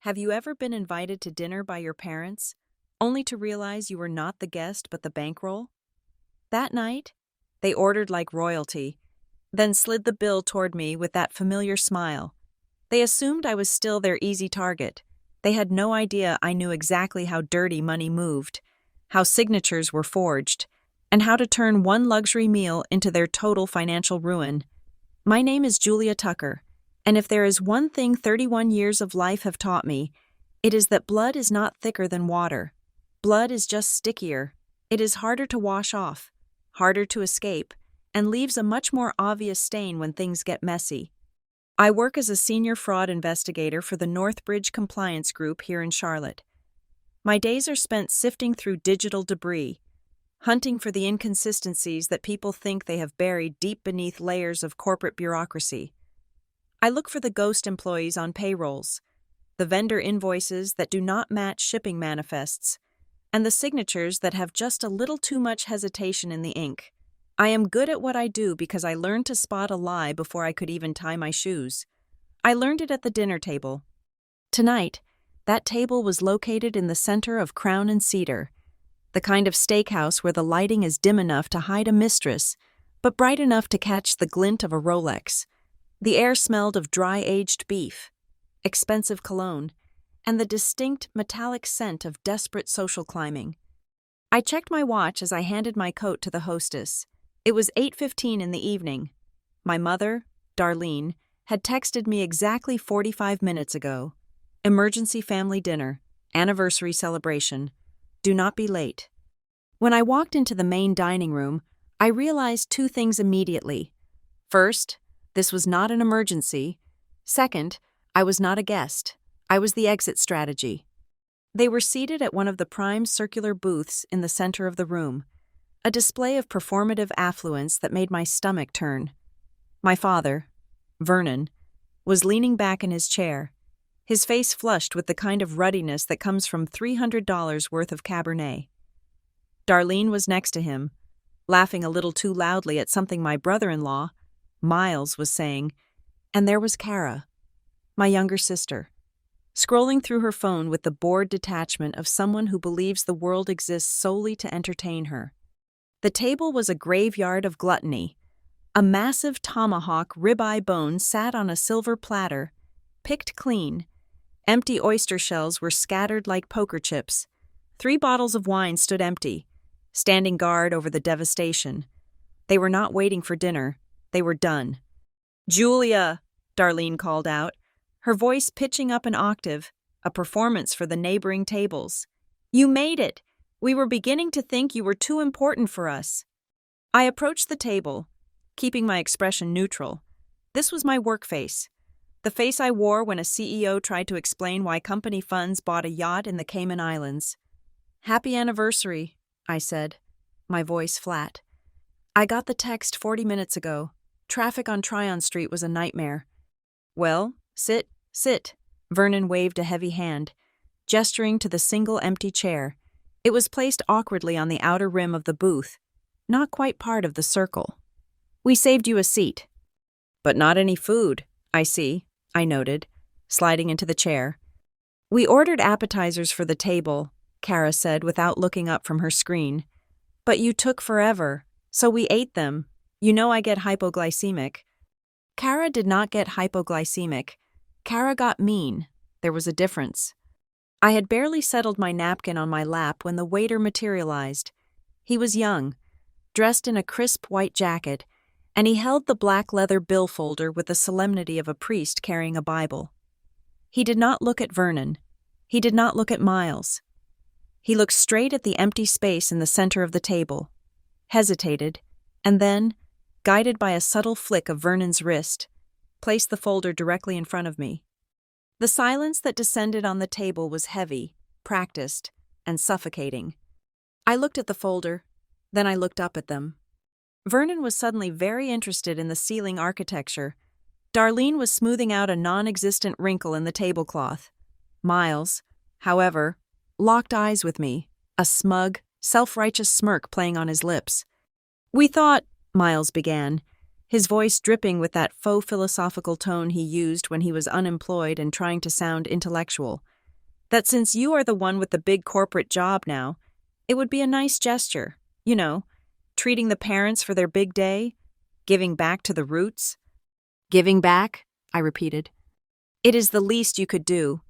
Have you ever been invited to dinner by your parents, only to realize you were not the guest but the bankroll? That night, they ordered like royalty, then slid the bill toward me with that familiar smile. They assumed I was still their easy target. They had no idea I knew exactly how dirty money moved, how signatures were forged, and how to turn one luxury meal into their total financial ruin. My name is Julia Tucker, and if there is one thing 31 years of life have taught me, it is that blood is not thicker than water. Blood is just stickier. It is harder to wash off, harder to escape, and leaves a much more obvious stain when things get messy. I work as a senior fraud investigator for the Northbridge Compliance Group here in Charlotte. My days are spent sifting through digital debris, hunting for the inconsistencies that people think they have buried deep beneath layers of corporate bureaucracy. I look for the ghost employees on payrolls, the vendor invoices that do not match shipping manifests, and the signatures that have just a little too much hesitation in the ink. I am good at what I do because I learned to spot a lie before I could even tie my shoes. I learned it at the dinner table. Tonight, that table was located in the center of Crown and Cedar, the kind of steakhouse where the lighting is dim enough to hide a mistress, but bright enough to catch the glint of a Rolex. The air smelled of dry-aged beef, expensive cologne, and the distinct metallic scent of desperate social climbing. I checked my watch as I handed my coat to the hostess. It was 8:15 in the evening. My mother, Darlene, had texted me exactly 45 minutes ago. Emergency family dinner, anniversary celebration. Do not be late. When I walked into the main dining room, I realized two things immediately. First, this was not an emergency. Second, I was not a guest. I was the exit strategy. They were seated at one of the prime circular booths in the center of the room, a display of performative affluence that made my stomach turn. My father, Vernon, was leaning back in his chair, his face flushed with the kind of ruddiness that comes from $300 worth of Cabernet. Darlene was next to him, laughing a little too loudly at something my brother-in-law, Miles, was saying, and there was Kara, my younger sister, scrolling through her phone with the bored detachment of someone who believes the world exists solely to entertain her. The table was a graveyard of gluttony. A massive tomahawk ribeye bone sat on a silver platter, picked clean. Empty oyster shells were scattered like poker chips. 3 bottles of wine stood empty, standing guard over the devastation. They were not waiting for dinner. They were done. "Julia," Darlene called out, her voice pitching up an octave, a performance for the neighboring tables. "You made it! We were beginning to think you were too important for us." I approached the table, keeping my expression neutral. This was my work face, the face I wore when a CEO tried to explain why company funds bought a yacht in the Cayman Islands. "Happy anniversary," I said, my voice flat. "I got the text 40 minutes ago. Traffic on Tryon Street was a nightmare." "Well, sit." Vernon waved a heavy hand, gesturing to the single empty chair. It was placed awkwardly on the outer rim of the booth, not quite part of the circle. "We saved you a seat." "But not any food, I see," I noted, sliding into the chair. "We ordered appetizers for the table," Kara said without looking up from her screen. "But you took forever, so we ate them. You know I get hypoglycemic." Kara did not get hypoglycemic. Kara got mean. There was a difference. I had barely settled my napkin on my lap when the waiter materialized. He was young, dressed in a crisp white jacket, and he held the black leather bill folder with the solemnity of a priest carrying a Bible. He did not look at Vernon. He did not look at Miles. He looked straight at the empty space in the center of the table, hesitated, and then, guided by a subtle flick of Vernon's wrist, placed the folder directly in front of me. The silence that descended on the table was heavy, practiced, and suffocating. I looked at the folder, then I looked up at them. Vernon was suddenly very interested in the ceiling architecture. Darlene was smoothing out a non-existent wrinkle in the tablecloth. Miles, however, locked eyes with me, a smug, self-righteous smirk playing on his lips. "We thought," Miles began, his voice dripping with that faux philosophical tone he used when he was unemployed and trying to sound intellectual. That since you are the one with the big corporate job now, it would be a nice gesture, treating the parents for their big day, giving back to the roots. Giving back, I repeated. It is the least you could do.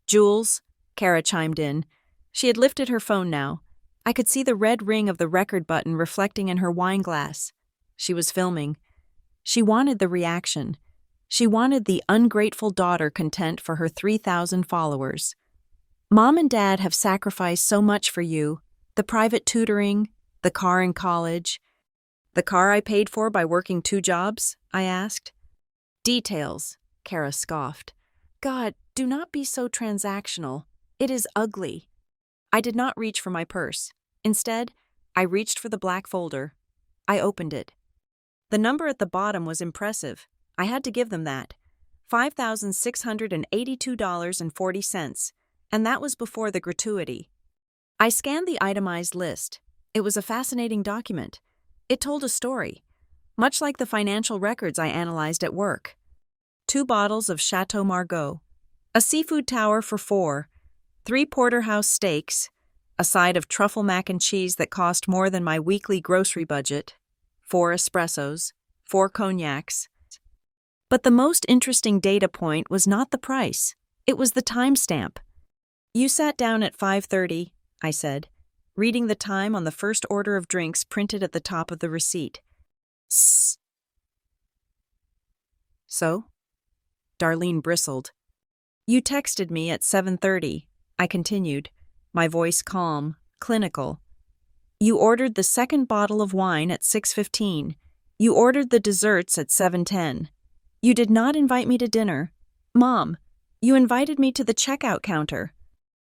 Jules, Kara chimed in. She had lifted her phone now. I could see the red ring of the record button reflecting in her wine glass. She was filming. She wanted the reaction. She wanted the ungrateful daughter content for her 3,000 followers. Mom and Dad have sacrificed so much for you. The private tutoring, the car in college. The car I paid for by working 2 jobs? I asked. Details, Kara scoffed. God, do not be so transactional. It is ugly. I did not reach for my purse. Instead, I reached for the black folder. I opened it. The number at the bottom was impressive. I had to give them that. $5,682.40, and that was before the gratuity. I scanned the itemized list. It was a fascinating document. It told a story, much like the financial records I analyzed at work. 2 bottles of Chateau Margaux, a seafood tower for 4, 3 porterhouse steaks, a side of truffle mac and cheese that cost more than my weekly grocery budget, 4 espressos, 4 cognacs. But the most interesting data point was not the price. It was the timestamp. You sat down at 5:30, I said, reading the time on the first order of drinks printed at the top of the receipt. Sss. So? Darlene bristled. You texted me at 7:30, I continued, my voice calm, clinical. You ordered the second bottle of wine at 6:15. You ordered the desserts at 7:10. You did not invite me to dinner. Mom, you invited me to the checkout counter.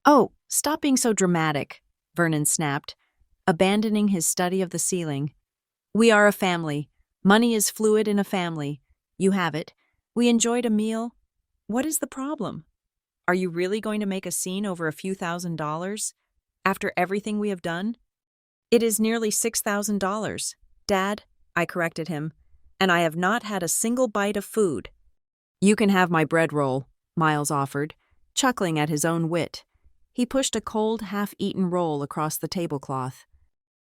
Oh, stop being so dramatic, Vernon snapped, abandoning his study of the ceiling. We are a family. Money is fluid in a family. You have it. We enjoyed a meal. What is the problem? Are you really going to make a scene over a few $1,000s? After everything we have done? It is nearly $6,000. Dad, I corrected him, and I have not had a single bite of food. You can have my bread roll, Miles offered, chuckling at his own wit. He pushed a cold, half-eaten roll across the tablecloth.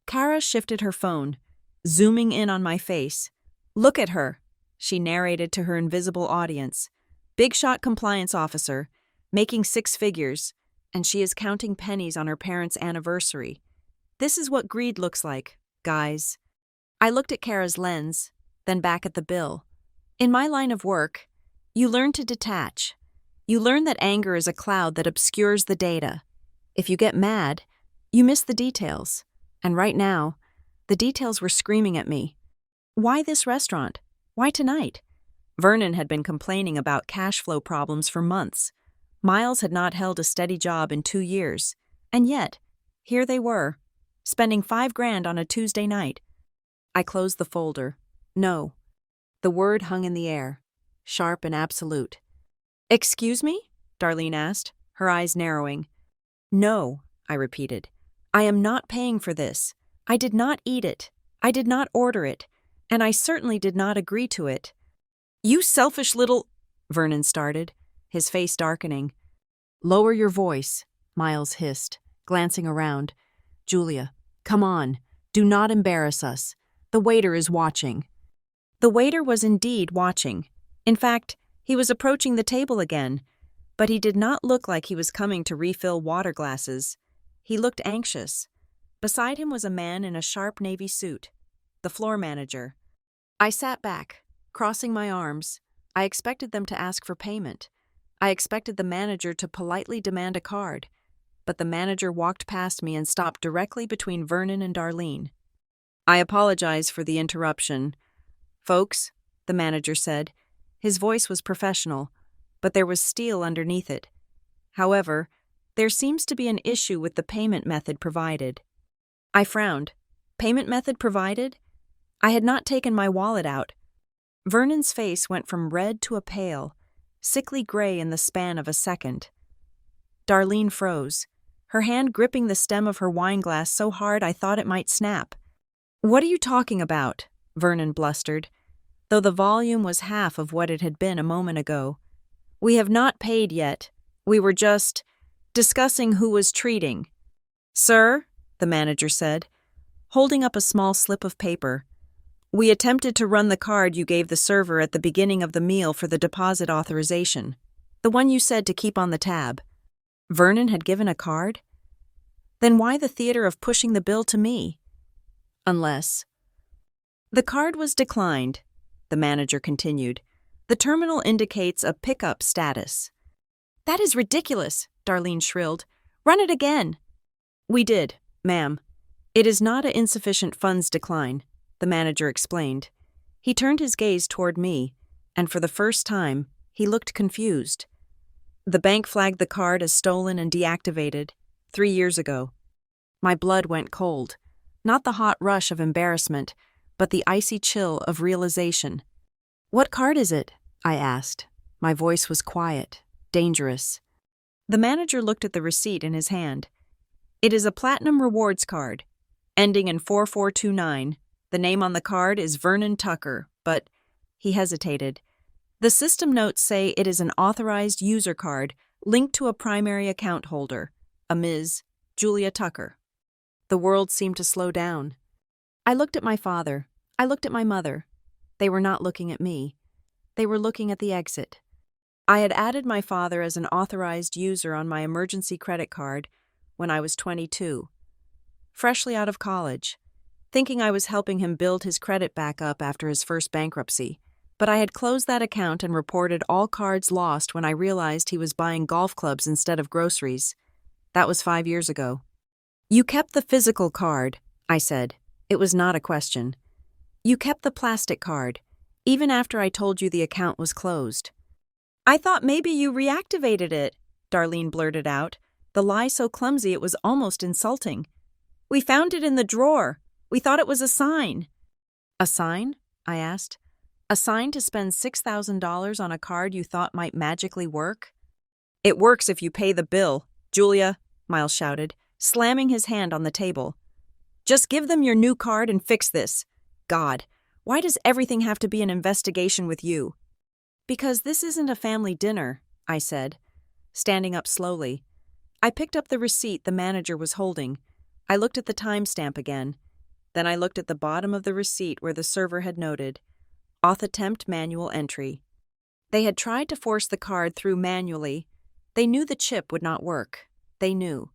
Kara shifted her phone, zooming in on my face. Look at her, she narrated to her invisible audience. Big shot compliance officer, making 6 figures, and she is counting pennies on her parents' anniversary. This is what greed looks like, guys. I looked at Kara's lens, then back at the bill. In my line of work, you learn to detach. You learn that anger is a cloud that obscures the data. If you get mad, you miss the details. And right now, the details were screaming at me. Why this restaurant? Why tonight? Vernon had been complaining about cash flow problems for months. Miles had not held a steady job in 2 years. And yet, here they were, spending $5,000 on a Tuesday night. I closed the folder. No. The word hung in the air, sharp and absolute. Excuse me? Darlene asked, her eyes narrowing. No, I repeated. I am not paying for this. I did not eat it. I did not order it. And I certainly did not agree to it. You selfish little... Vernon started, his face darkening. Lower your voice, Miles hissed, glancing around. Julia, come on. Do not embarrass us. The waiter is watching. The waiter was indeed watching. In fact, he was approaching the table again, but he did not look like he was coming to refill water glasses. He looked anxious. Beside him was a man in a sharp navy suit, the floor manager. I sat back, crossing my arms. I expected them to ask for payment. I expected the manager to politely demand a card, but the manager walked past me and stopped directly between Vernon and Darlene. I apologize for the interruption. Folks, the manager said. His voice was professional, but there was steel underneath it. However, there seems to be an issue with the payment method provided. I frowned. Payment method provided? I had not taken my wallet out. Vernon's face went from red to a pale, sickly gray in the span of a second. Darlene froze, her hand gripping the stem of her wineglass so hard I thought it might snap. What are you talking about? Vernon blustered. though the volume was half of what it had been a moment ago. "We have not paid yet. We were just discussing who was treating." "Sir," the manager said, holding up a small slip of paper, "we attempted to run the card you gave the server at the beginning of the meal for the deposit authorization, the one you said to keep on the tab." Vernon had given a card? Then why the theater of pushing the bill to me? Unless... "The card was declined," the manager continued. "The terminal indicates a pickup status." "That is ridiculous," Darlene shrilled. "Run it again." "We did, ma'am. It is not an insufficient funds decline," the manager explained. He turned his gaze toward me, and for the first time, he looked confused. "The bank flagged the card as stolen and deactivated 3 years ago." My blood went cold, not the hot rush of embarrassment, but the icy chill of realization. "What card is it?" I asked. My voice was quiet, dangerous. The manager looked at the receipt in his hand. "It is a Platinum Rewards card, ending in 4429. The name on the card is Vernon Tucker, but..." He hesitated. "The system notes say it is an authorized user card linked to a primary account holder, a Ms. Julia Tucker." The world seemed to slow down. I looked at my father. I looked at my mother. They were not looking at me. They were looking at the exit. I had added my father as an authorized user on my emergency credit card when I was 22, freshly out of college, thinking I was helping him build his credit back up after his first bankruptcy. But I had closed that account and reported all cards lost when I realized he was buying golf clubs instead of groceries. That was 5 years ago. "You kept the physical card," I said. It was not a question. "You kept the plastic card, even after I told you the account was closed." "I thought maybe you reactivated it," Darlene blurted out, the lie so clumsy it was almost insulting. "We found it in the drawer. We thought it was a sign." "A sign?" I asked. "A sign to spend $6,000 on a card you thought might magically work?" "It works if you pay the bill, Julia," Miles shouted, slamming his hand on the table. "Just give them your new card and fix this. God, why does everything have to be an investigation with you?" "Because this isn't a family dinner," I said, standing up slowly. I picked up the receipt the manager was holding. I looked at the timestamp again. Then I looked at the bottom of the receipt where the server had noted, "Auth attempt manual entry." They had tried to force the card through manually. They knew the chip would not work. They knew.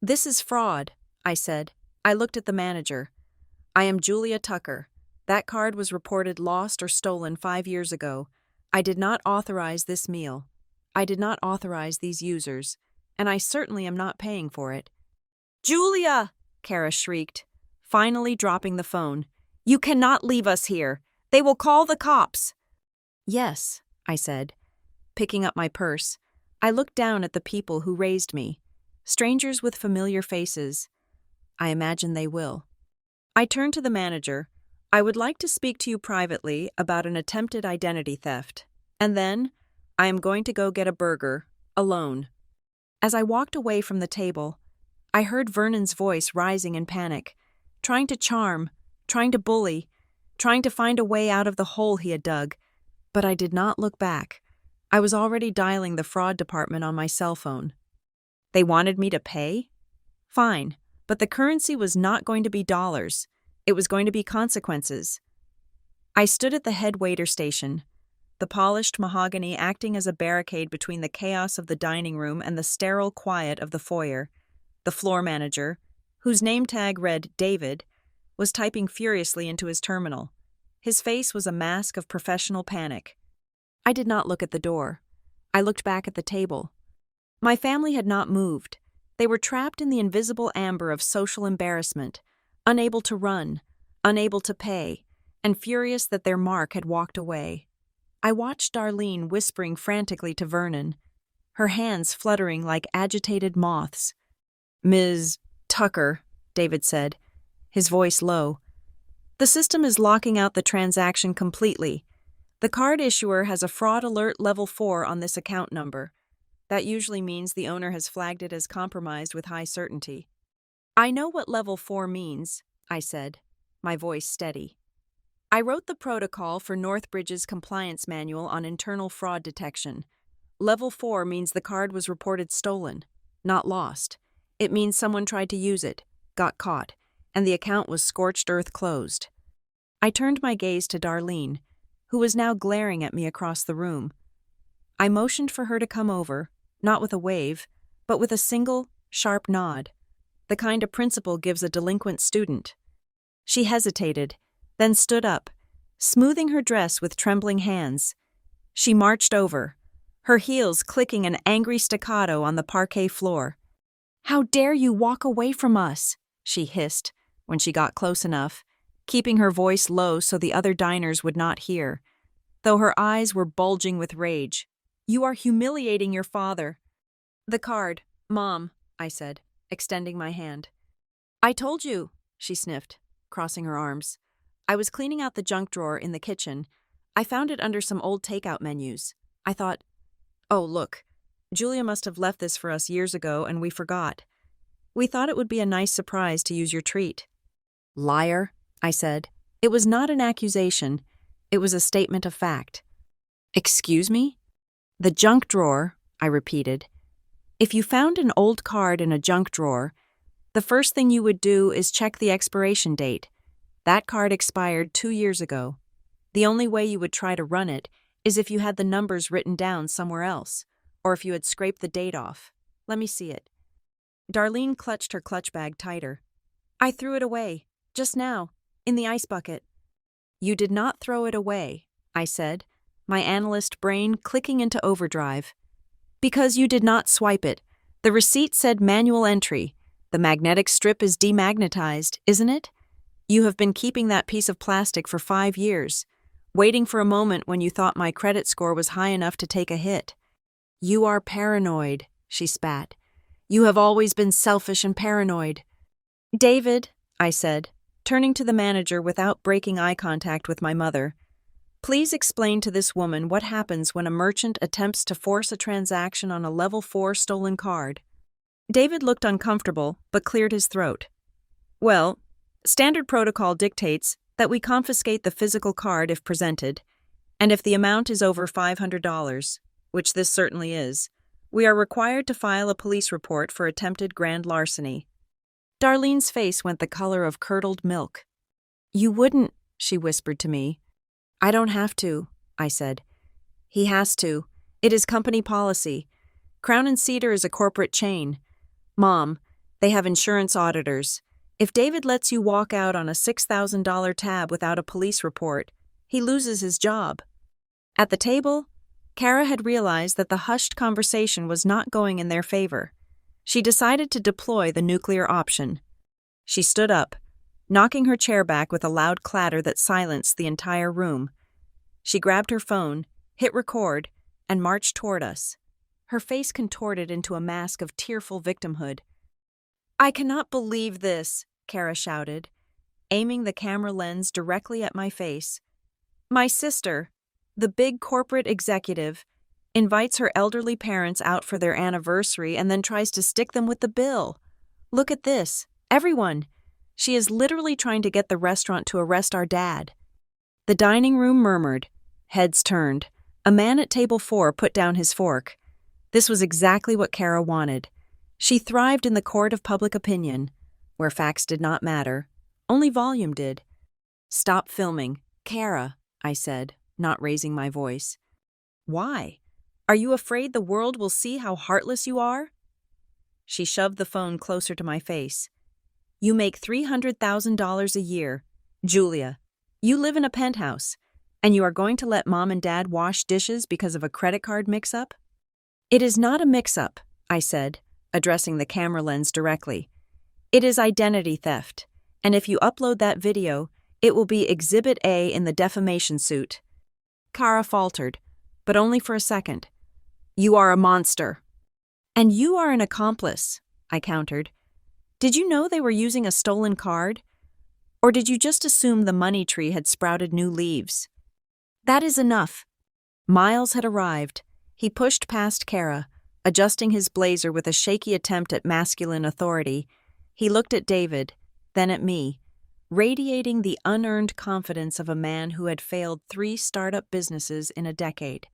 "This is fraud," I said. I looked at the manager. "I am Julia Tucker. That card was reported lost or stolen 5 years ago. I did not authorize this meal. I did not authorize these users, and I certainly am not paying for it." "Julia!" Kara shrieked, finally dropping the phone. "You cannot leave us here. They will call the cops." "Yes," I said, picking up my purse. I looked down at the people who raised me, strangers with familiar faces. I imagine they will. I turned to the manager. "I would like to speak to you privately about an attempted identity theft. And then, I am going to go get a burger, alone." As I walked away from the table, I heard Vernon's voice rising in panic, trying to charm, trying to bully, trying to find a way out of the hole he had dug. But I did not look back. I was already dialing the fraud department on my cell phone. They wanted me to pay? Fine, but the currency was not going to be dollars. It was going to be consequences. I stood at the head waiter station, the polished mahogany acting as a barricade between the chaos of the dining room and the sterile quiet of the foyer. The floor manager, whose name tag read David, was typing furiously into his terminal. His face was a mask of professional panic. I did not look at the door. I looked back at the table. My family had not moved. They were trapped in the invisible amber of social embarrassment, unable to run, unable to pay, and furious that their mark had walked away. I watched Darlene whispering frantically to Vernon, her hands fluttering like agitated moths. "Ms. Tucker," David said, his voice low. "The system is locking out the transaction completely. The card issuer has a fraud alert level 4 on this account number. That usually means the owner has flagged it as compromised with high certainty." "I know what level 4 means," I said, my voice steady. I wrote the protocol for Northbridge's compliance manual on internal fraud detection. Level 4 means the card was reported stolen, not lost. It means someone tried to use it, got caught, and the account was scorched earth closed. I turned my gaze to Darlene, who was now glaring at me across the room. I motioned for her to come over, not with a wave, but with a single, sharp nod, the kind a principal gives a delinquent student. She hesitated, then stood up, smoothing her dress with trembling hands. She marched over, her heels clicking an angry staccato on the parquet floor. "How dare you walk away from us?" she hissed when she got close enough, keeping her voice low so the other diners would not hear, though her eyes were bulging with rage. "You are humiliating your father." "The card, Mom," I said, extending my hand. "I told you," she sniffed, crossing her arms. "I was cleaning out the junk drawer in the kitchen. I found it under some old takeout menus. I thought, oh, look, Julia must have left this for us years ago and we forgot. We thought it would be a nice surprise to use your treat." "Liar," I said. It was not an accusation. It was a statement of fact. "Excuse me?" "The junk drawer," I repeated. "If you found an old card in a junk drawer, the first thing you would do is check the expiration date. That card expired 2 years ago. The only way you would try to run it is if you had the numbers written down somewhere else, or if you had scraped the date off. Let me see it." Darlene clutched her clutch bag tighter. "I threw it away, just now, in the ice bucket." "You did not throw it away," I said, my analyst brain clicking into overdrive. "Because you did not swipe it. The receipt said manual entry. The magnetic strip is demagnetized, isn't it? You have been keeping that piece of plastic for 5 years, waiting for a moment when you thought my credit score was high enough to take a hit. You are paranoid," she spat. "You have always been selfish and paranoid." "David," I said, turning to the manager without breaking eye contact with my mother, "please explain to this woman what happens when a merchant attempts to force a transaction on a level 4 stolen card." David looked uncomfortable, but cleared his throat. "Well, standard protocol dictates that we confiscate the physical card if presented, and if the amount is over $500, which this certainly is, we are required to file a police report for attempted grand larceny." Darlene's face went the color of curdled milk. "You wouldn't," she whispered to me. "I don't have to," I said. "He has to. It is company policy. Crown and Cedar is a corporate chain. Mom, they have insurance auditors. If David lets you walk out on a $6,000 tab without a police report, he loses his job." At the table, Kara had realized that the hushed conversation was not going in their favor. She decided to deploy the nuclear option. She stood up, knocking her chair back with a loud clatter that silenced the entire room. She grabbed her phone, hit record, and marched toward us, her face contorted into a mask of tearful victimhood. "I cannot believe this," Kara shouted, aiming the camera lens directly at my face. "My sister, the big corporate executive, invites her elderly parents out for their anniversary and then tries to stick them with the bill. Look at this. Everyone. She is literally trying to get the restaurant to arrest our dad." The dining room murmured. Heads turned. A man at table 4 put down his fork. This was exactly what Kara wanted. She thrived in the court of public opinion, where facts did not matter. Only volume did. "Stop filming. Kara," I said, not raising my voice. "Why? Are you afraid the world will see how heartless you are?" She shoved the phone closer to my face. "You make $300,000 a year. Julia, you live in a penthouse, and you are going to let Mom and Dad wash dishes because of a credit card mix-up?" "It is not a mix-up," I said, addressing the camera lens directly. "It is identity theft, and if you upload that video, it will be Exhibit A in the defamation suit." Kara faltered, but only for a second. "You are a monster." "And you are an accomplice," I countered. "Did you know they were using a stolen card? Or did you just assume the money tree had sprouted new leaves?" "That is enough." Miles had arrived. He pushed past Kara, adjusting his blazer with a shaky attempt at masculine authority. He looked at David, then at me. radiating the unearned confidence of a man who had failed 3 startup businesses in a decade.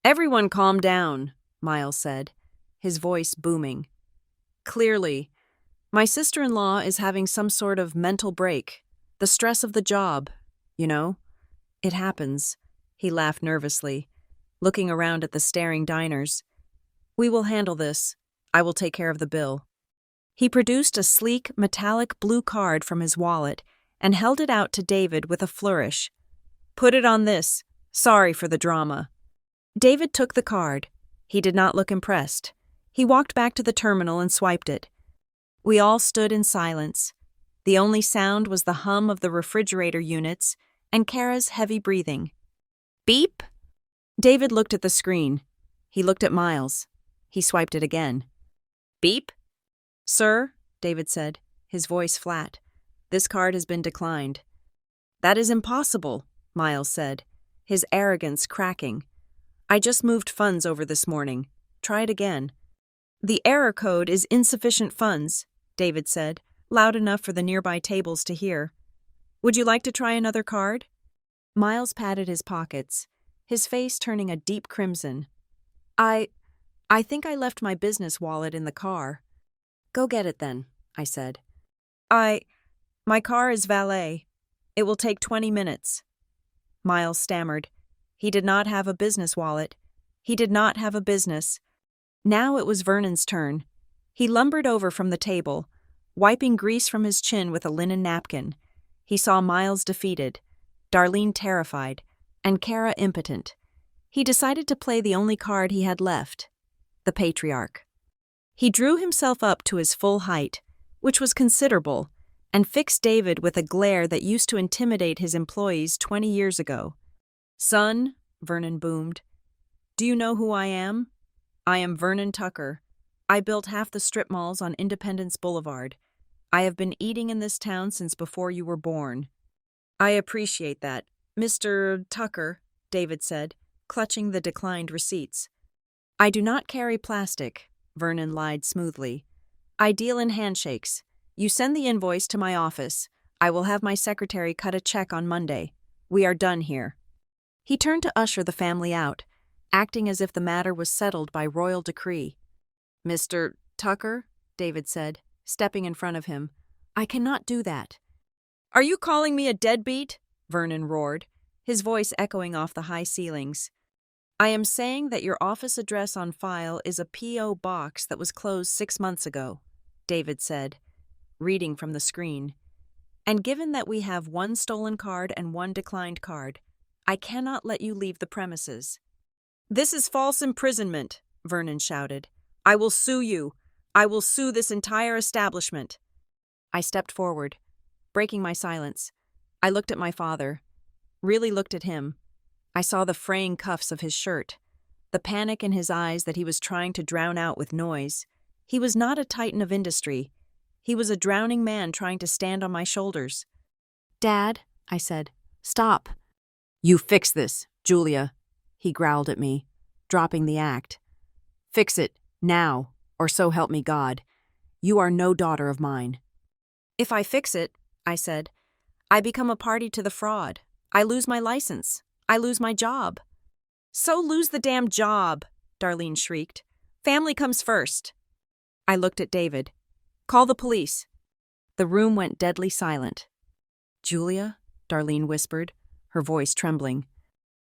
"Everyone calm down," Miles said, his voice booming. "Clearly, my sister-in-law is having some sort of mental break. The stress of the job, you know? It happens." He laughed nervously, looking around at the staring diners. "We will handle this. I will take care of the bill." He produced a sleek, metallic blue card from his wallet and held it out to David with a flourish. "Put it on this. Sorry for the drama." David took the card. He did not look impressed. He walked back to the terminal and swiped it. We all stood in silence. The only sound was the hum of the refrigerator units and Kara's heavy breathing. "Beep?" David looked at the screen. He looked at Miles. He swiped it again. "Beep?" "Sir," David said, his voice flat, "this card has been declined." "That is impossible," Miles said, his arrogance cracking. "I just moved funds over this morning. Try it again." "The error code is insufficient funds," David said, loud enough for the nearby tables to hear. "Would you like to try another card?" Miles patted his pockets, his face turning a deep crimson. I think I left my business wallet in the car." "Go get it then," I said. My car is valet. It will take 20 minutes." Miles stammered. He did not have a business wallet. He did not have a business. Now it was Vernon's turn. He lumbered over from the table, wiping grease from his chin with a linen napkin. He saw Miles defeated, Darlene terrified, and Kara impotent. He decided to play the only card he had left, the patriarch. He drew himself up to his full height, which was considerable, and fixed David with a glare that used to intimidate his employees 20 years ago. "Son," Vernon boomed, "do you know who I am? I am Vernon Tucker. I built half the strip malls on Independence Boulevard. I have been eating in this town since before you were born." "I appreciate that, Mr. Tucker," David said, clutching the declined receipts. "I do not carry plastic," Vernon lied smoothly. "I deal in handshakes. You send the invoice to my office. I will have my secretary cut a check on Monday. We are done here." He turned to usher the family out, acting as if the matter was settled by royal decree. "Mr. Tucker," David said, stepping in front of him, "I cannot do that." "Are you calling me a deadbeat?" Vernon roared, his voice echoing off the high ceilings. "I am saying that your office address on file is a P.O. box that was closed 6 months ago," David said, reading from the screen. "And given that we have 1 stolen card and 1 declined card, I cannot let you leave the premises." "This is false imprisonment," Vernon shouted. "I will sue you. I will sue this entire establishment." I stepped forward, breaking my silence. I looked at my father, really looked at him. I saw the fraying cuffs of his shirt, the panic in his eyes that he was trying to drown out with noise. He was not a titan of industry. He was a drowning man trying to stand on my shoulders. "Dad," I said, "stop." "You fix this, Julia," he growled at me, dropping the act. "Fix it, now, or so help me God. You are no daughter of mine." "If I fix it," I said, "I become a party to the fraud. I lose my license. I lose my job." "So lose the damn job," Darlene shrieked. "Family comes first." I looked at David. "Call the police." The room went deadly silent. "Julia," Darlene whispered, her voice trembling,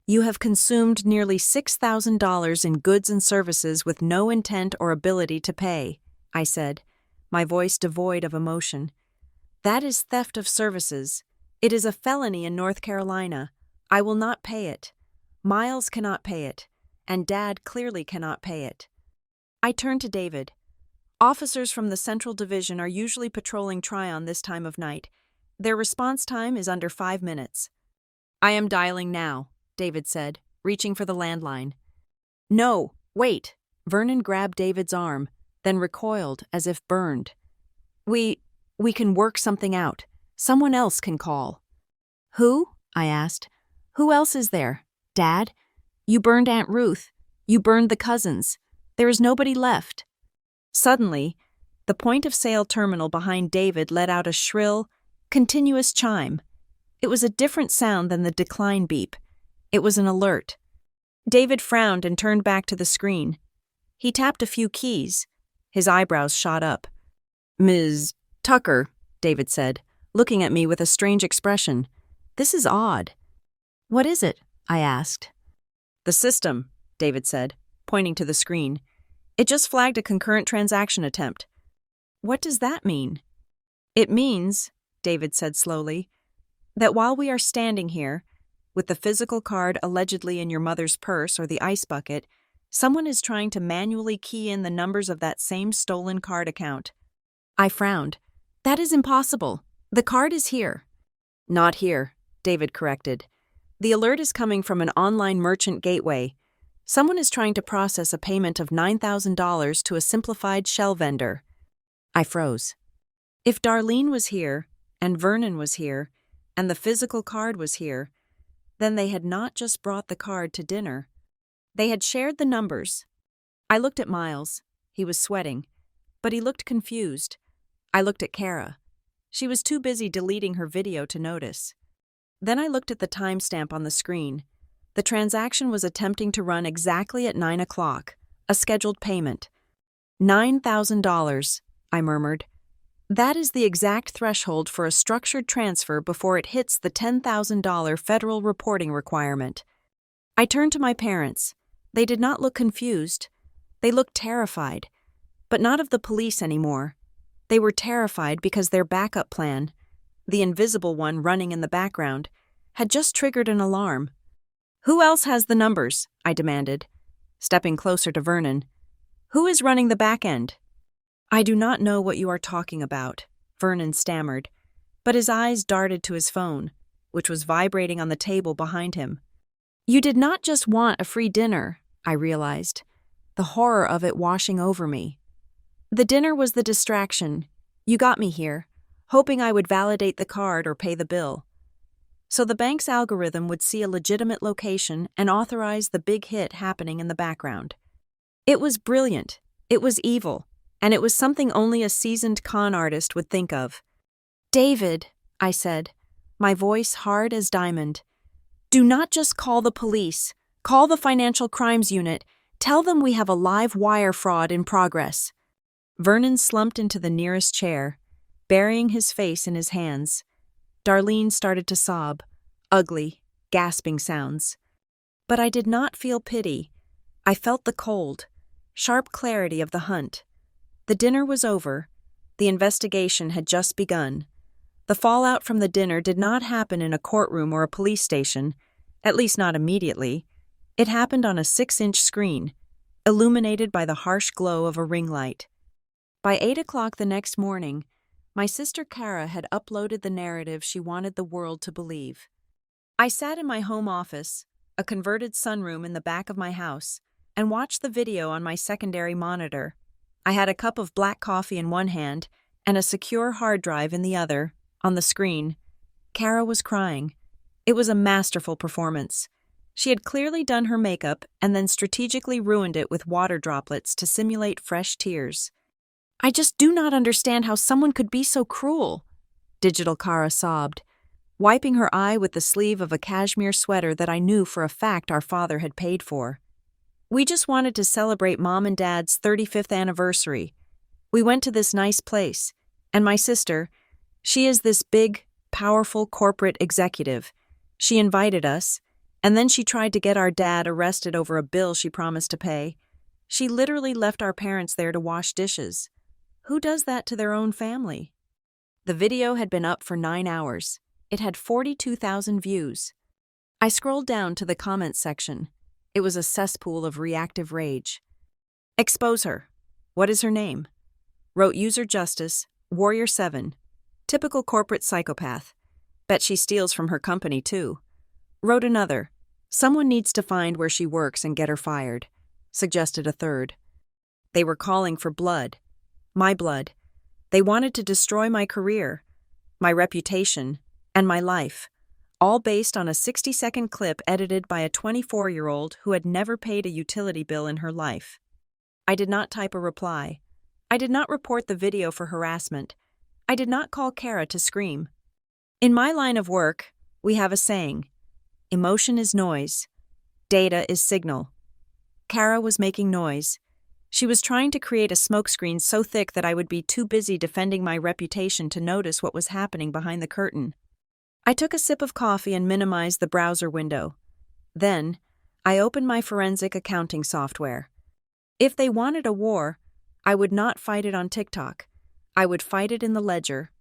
"you have consumed nearly $6,000 in goods and services with no intent or ability to pay," I said, my voice devoid of emotion. "That is theft of services. It is a felony in North Carolina. I will not pay it. Miles cannot pay it, and Dad clearly cannot pay it." I turned to David. "Officers from the Central Division are usually patrolling Tryon this time of night. Their response time is under 5 minutes. "I am dialing now," David said, reaching for the landline. "No, wait." Vernon grabbed David's arm, then recoiled as if burned. We can work something out. Someone else can call." "Who?" I asked. "Who else is there? Dad? You burned Aunt Ruth. You burned the cousins. There is nobody left." Suddenly, the point-of-sale terminal behind David let out a shrill, Continuous chime. It was a different sound than the decline beep. It was an alert. David frowned and turned back to the screen. He tapped a few keys. His eyebrows shot up. "Ms. Tucker," David said, looking at me with a strange expression. "This is odd." "What is it?" I asked. "The system," David said, pointing to the screen. "It just flagged a concurrent transaction attempt." "What does that mean?" "It means," David said slowly, "that while we are standing here, with the physical card allegedly in your mother's purse or the ice bucket, someone is trying to manually key in the numbers of that same stolen card account." I frowned. "That is impossible. The card is here." "Not here," David corrected. "The alert is coming from an online merchant gateway. Someone is trying to process a payment of $9,000 to a simplified shell vendor." I froze. If Darlene was here, and Vernon was here, and the physical card was here, then they had not just brought the card to dinner. They had shared the numbers. I looked at Miles. He was sweating, but he looked confused. I looked at Kara. She was too busy deleting her video to notice. Then I looked at the timestamp on the screen. The transaction was attempting to run exactly at 9 o'clock, a scheduled payment. $9,000, I murmured. That is the exact threshold for a structured transfer before it hits the $10,000 federal reporting requirement. I turned to my parents. They did not look confused. They looked terrified, but not of the police anymore. They were terrified because their backup plan, the invisible one running in the background, had just triggered an alarm. "Who else has the numbers?" I demanded, stepping closer to Vernon. "Who is running the back end?" "I do not know what you are talking about," Vernon stammered, but his eyes darted to his phone, which was vibrating on the table behind him. "You did not just want a free dinner," I realized, the horror of it washing over me. "The dinner was the distraction. You got me here, hoping I would validate the card or pay the bill. So the bank's algorithm would see a legitimate location and authorize the big hit happening in the background. It was brilliant, it was evil, and it was something only a seasoned con artist would think of." "David," I said, my voice hard as diamond, "do not just call the police. Call the Financial Crimes Unit. Tell them we have a live wire fraud in progress." Vernon slumped into the nearest chair, burying his face in his hands. Darlene started to sob, ugly, gasping sounds. But I did not feel pity. I felt the cold, sharp clarity of the hunt. The dinner was over. The investigation had just begun. The fallout from the dinner did not happen in a courtroom or a police station, at least not immediately. It happened on a 6-inch screen, illuminated by the harsh glow of a ring light. By 8 o'clock the next morning, my sister Kara had uploaded the narrative she wanted the world to believe. I sat in my home office, a converted sunroom in the back of my house, and watched the video on my secondary monitor. I had a cup of black coffee in one hand and a secure hard drive in the other. On the screen, Kara was crying. It was a masterful performance. She had clearly done her makeup and then strategically ruined it with water droplets to simulate fresh tears. "I just do not understand how someone could be so cruel," Digital Kara sobbed, wiping her eye with the sleeve of a cashmere sweater that I knew for a fact our father had paid for. "We just wanted to celebrate Mom and Dad's 35th anniversary. We went to this nice place, and my sister, she is this big, powerful corporate executive. She invited us, and then she tried to get our dad arrested over a bill she promised to pay. She literally left our parents there to wash dishes. Who does that to their own family?" The video had been up for 9 hours. It had 42,000 views. I scrolled down to the comments section. It was a cesspool of reactive rage. "Expose her. What is her name?" Wrote User Justice, Warrior 7. "Typical corporate psychopath. Bet she steals from her company too." Wrote another, "Someone needs to find where she works and get her fired." Suggested a third. They were calling for blood. My blood. They wanted to destroy my career, my reputation, and my life, all based on a 60-second clip edited by a 24-year-old who had never paid a utility bill in her life. I did not type a reply. I did not report the video for harassment. I did not call Kara to scream. In my line of work, we have a saying: emotion is noise, data is signal. Kara was making noise. She was trying to create a smokescreen so thick that I would be too busy defending my reputation to notice what was happening behind the curtain. I took a sip of coffee and minimized the browser window. Then, I opened my forensic accounting software. If they wanted a war, I would not fight it on TikTok. I would fight it in the ledger.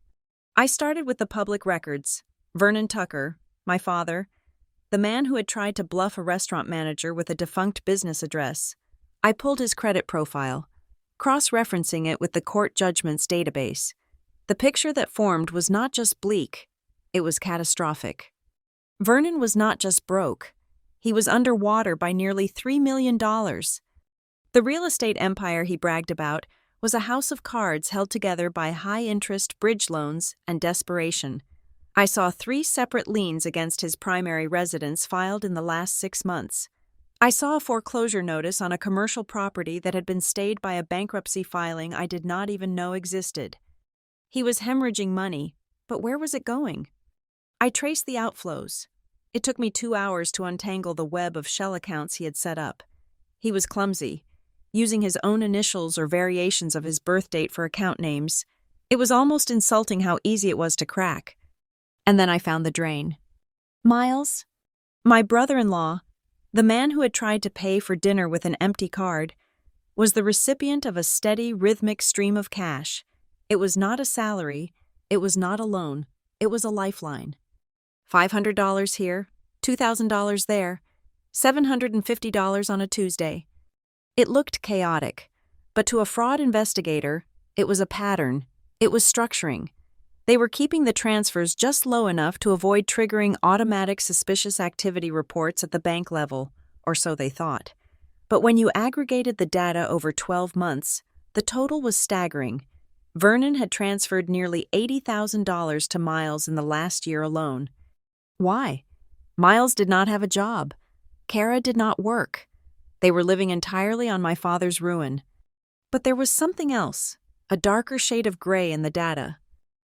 I started with the public records. Vernon Tucker, my father, the man who had tried to bluff a restaurant manager with a defunct business address. I pulled his credit profile, cross-referencing it with the court judgments database. The picture that formed was not just bleak, it was catastrophic. Vernon was not just broke. He was underwater by nearly $3 million. The real estate empire he bragged about was a house of cards held together by high-interest bridge loans and desperation. I saw 3 separate liens against his primary residence filed in the last 6 months. I saw a foreclosure notice on a commercial property that had been stayed by a bankruptcy filing I did not even know existed. He was hemorrhaging money, but where was it going? I traced the outflows. It took me 2 hours to untangle the web of shell accounts he had set up. He was clumsy, using his own initials or variations of his birth date for account names. It was almost insulting how easy it was to crack. And then I found the drain. Miles, my brother-in-law, the man who had tried to pay for dinner with an empty card, was the recipient of a steady, rhythmic stream of cash. It was not a salary, it was not a loan, it was a lifeline. $500 here, $2,000 there, $750 on a Tuesday. It looked chaotic, but to a fraud investigator, it was a pattern, it was structuring. They were keeping the transfers just low enough to avoid triggering automatic suspicious activity reports at the bank level, or so they thought. But when you aggregated the data over 12 months, the total was staggering. Vernon had transferred nearly $80,000 to Miles in the last year alone. Why? Miles did not have a job. Kara did not work. They were living entirely on my father's ruin. But there was something else, a darker shade of gray in the data.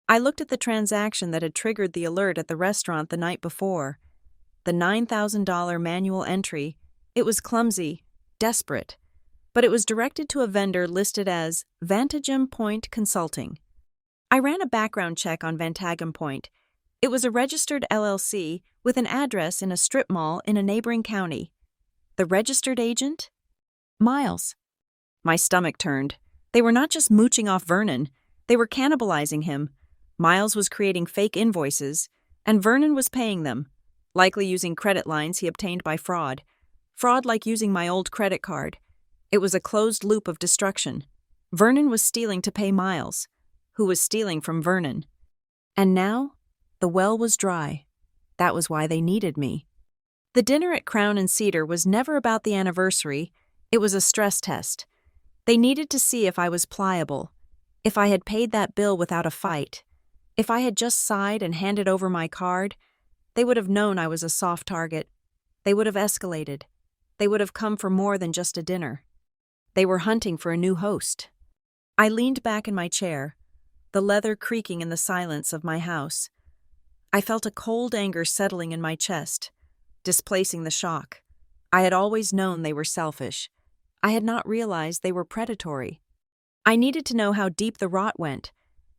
I looked at the transaction that had triggered the alert at the restaurant the night before. The $9,000 manual entry. It was clumsy, desperate, but it was directed to a vendor listed as Vantagem Point Consulting. I ran a background check on Vantagem Point. It was a registered LLC with an address in a strip mall in a neighboring county. The registered agent? Miles. My stomach turned. They were not just mooching off Vernon, they were cannibalizing him. Miles was creating fake invoices, and Vernon was paying them, likely using credit lines he obtained by fraud. Fraud like using my old credit card. It was a closed loop of destruction. Vernon was stealing to pay Miles, who was stealing from Vernon. And now, the well was dry. That was why they needed me. The dinner at Crown and Cedar was never about the anniversary. It was a stress test. They needed to see if I was pliable, if I had paid that bill without a fight. If I had just sighed and handed over my card, they would have known I was a soft target. They would have escalated. They would have come for more than just a dinner. They were hunting for a new host. I leaned back in my chair, the leather creaking in the silence of my house. I felt a cold anger settling in my chest, displacing the shock. I had always known they were selfish. I had not realized they were predatory. I needed to know how deep the rot went.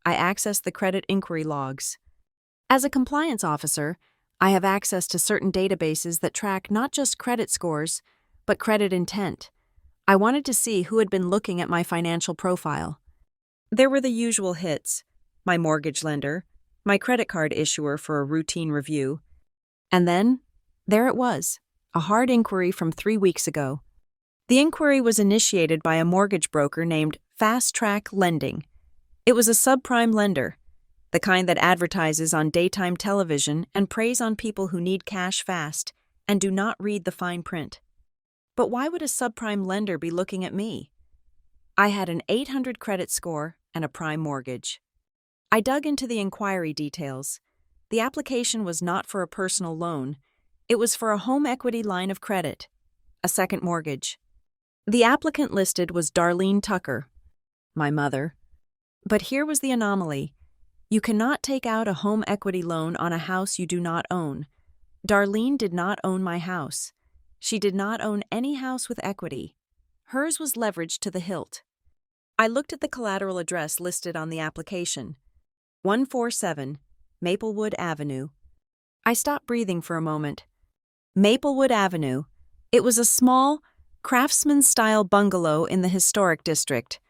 I accessed the credit inquiry logs. As a compliance officer, I have access to certain databases that track not just credit scores, but credit intent. I wanted to see who had been looking at my financial profile. There were the usual hits: my mortgage lender, my credit card issuer for a routine review. And then, there it was, a hard inquiry from 3 weeks ago. The inquiry was initiated by a mortgage broker named Fast Track Lending. It was a subprime lender, the kind that advertises on daytime television and preys on people who need cash fast and do not read the fine print. But why would a subprime lender be looking at me? I had an 800 credit score and a prime mortgage. I dug into the inquiry details. The application was not for a personal loan. It was for a home equity line of credit, a second mortgage. The applicant listed was Darlene Tucker, my mother. But here was the anomaly. You cannot take out a home equity loan on a house you do not own. Darlene did not own my house. She did not own any house with equity. Hers was leveraged to the hilt. I looked at the collateral address listed on the application. 147 Maplewood Avenue. I stopped breathing for a moment. Maplewood Avenue. It was a small, craftsman-style bungalow in the historic district.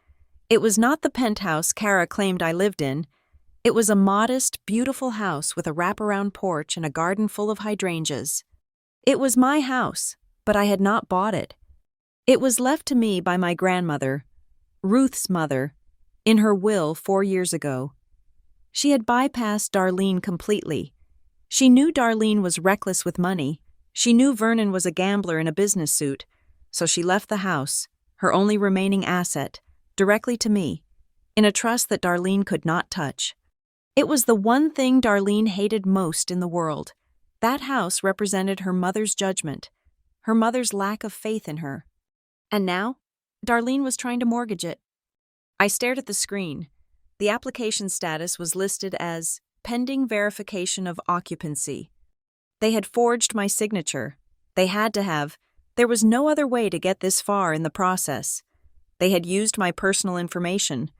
It was not the penthouse Kara claimed I lived in. It was a modest, beautiful house with a wraparound porch and a garden full of hydrangeas. It was my house, but I had not bought it. It was left to me by my grandmother, Ruth's mother, in her will 4 years ago. She had bypassed Darlene completely. She knew Darlene was reckless with money. She knew Vernon was a gambler in a business suit, so she left the house, her only remaining asset, directly to me, in a trust that Darlene could not touch. It was the one thing Darlene hated most in the world. That house represented her mother's judgment, her mother's lack of faith in her. And now, Darlene was trying to mortgage it. I stared at the screen. The application status was listed as pending verification of occupancy. They had forged my signature. They had to have. There was no other way to get this far in the process. They had used my personal information,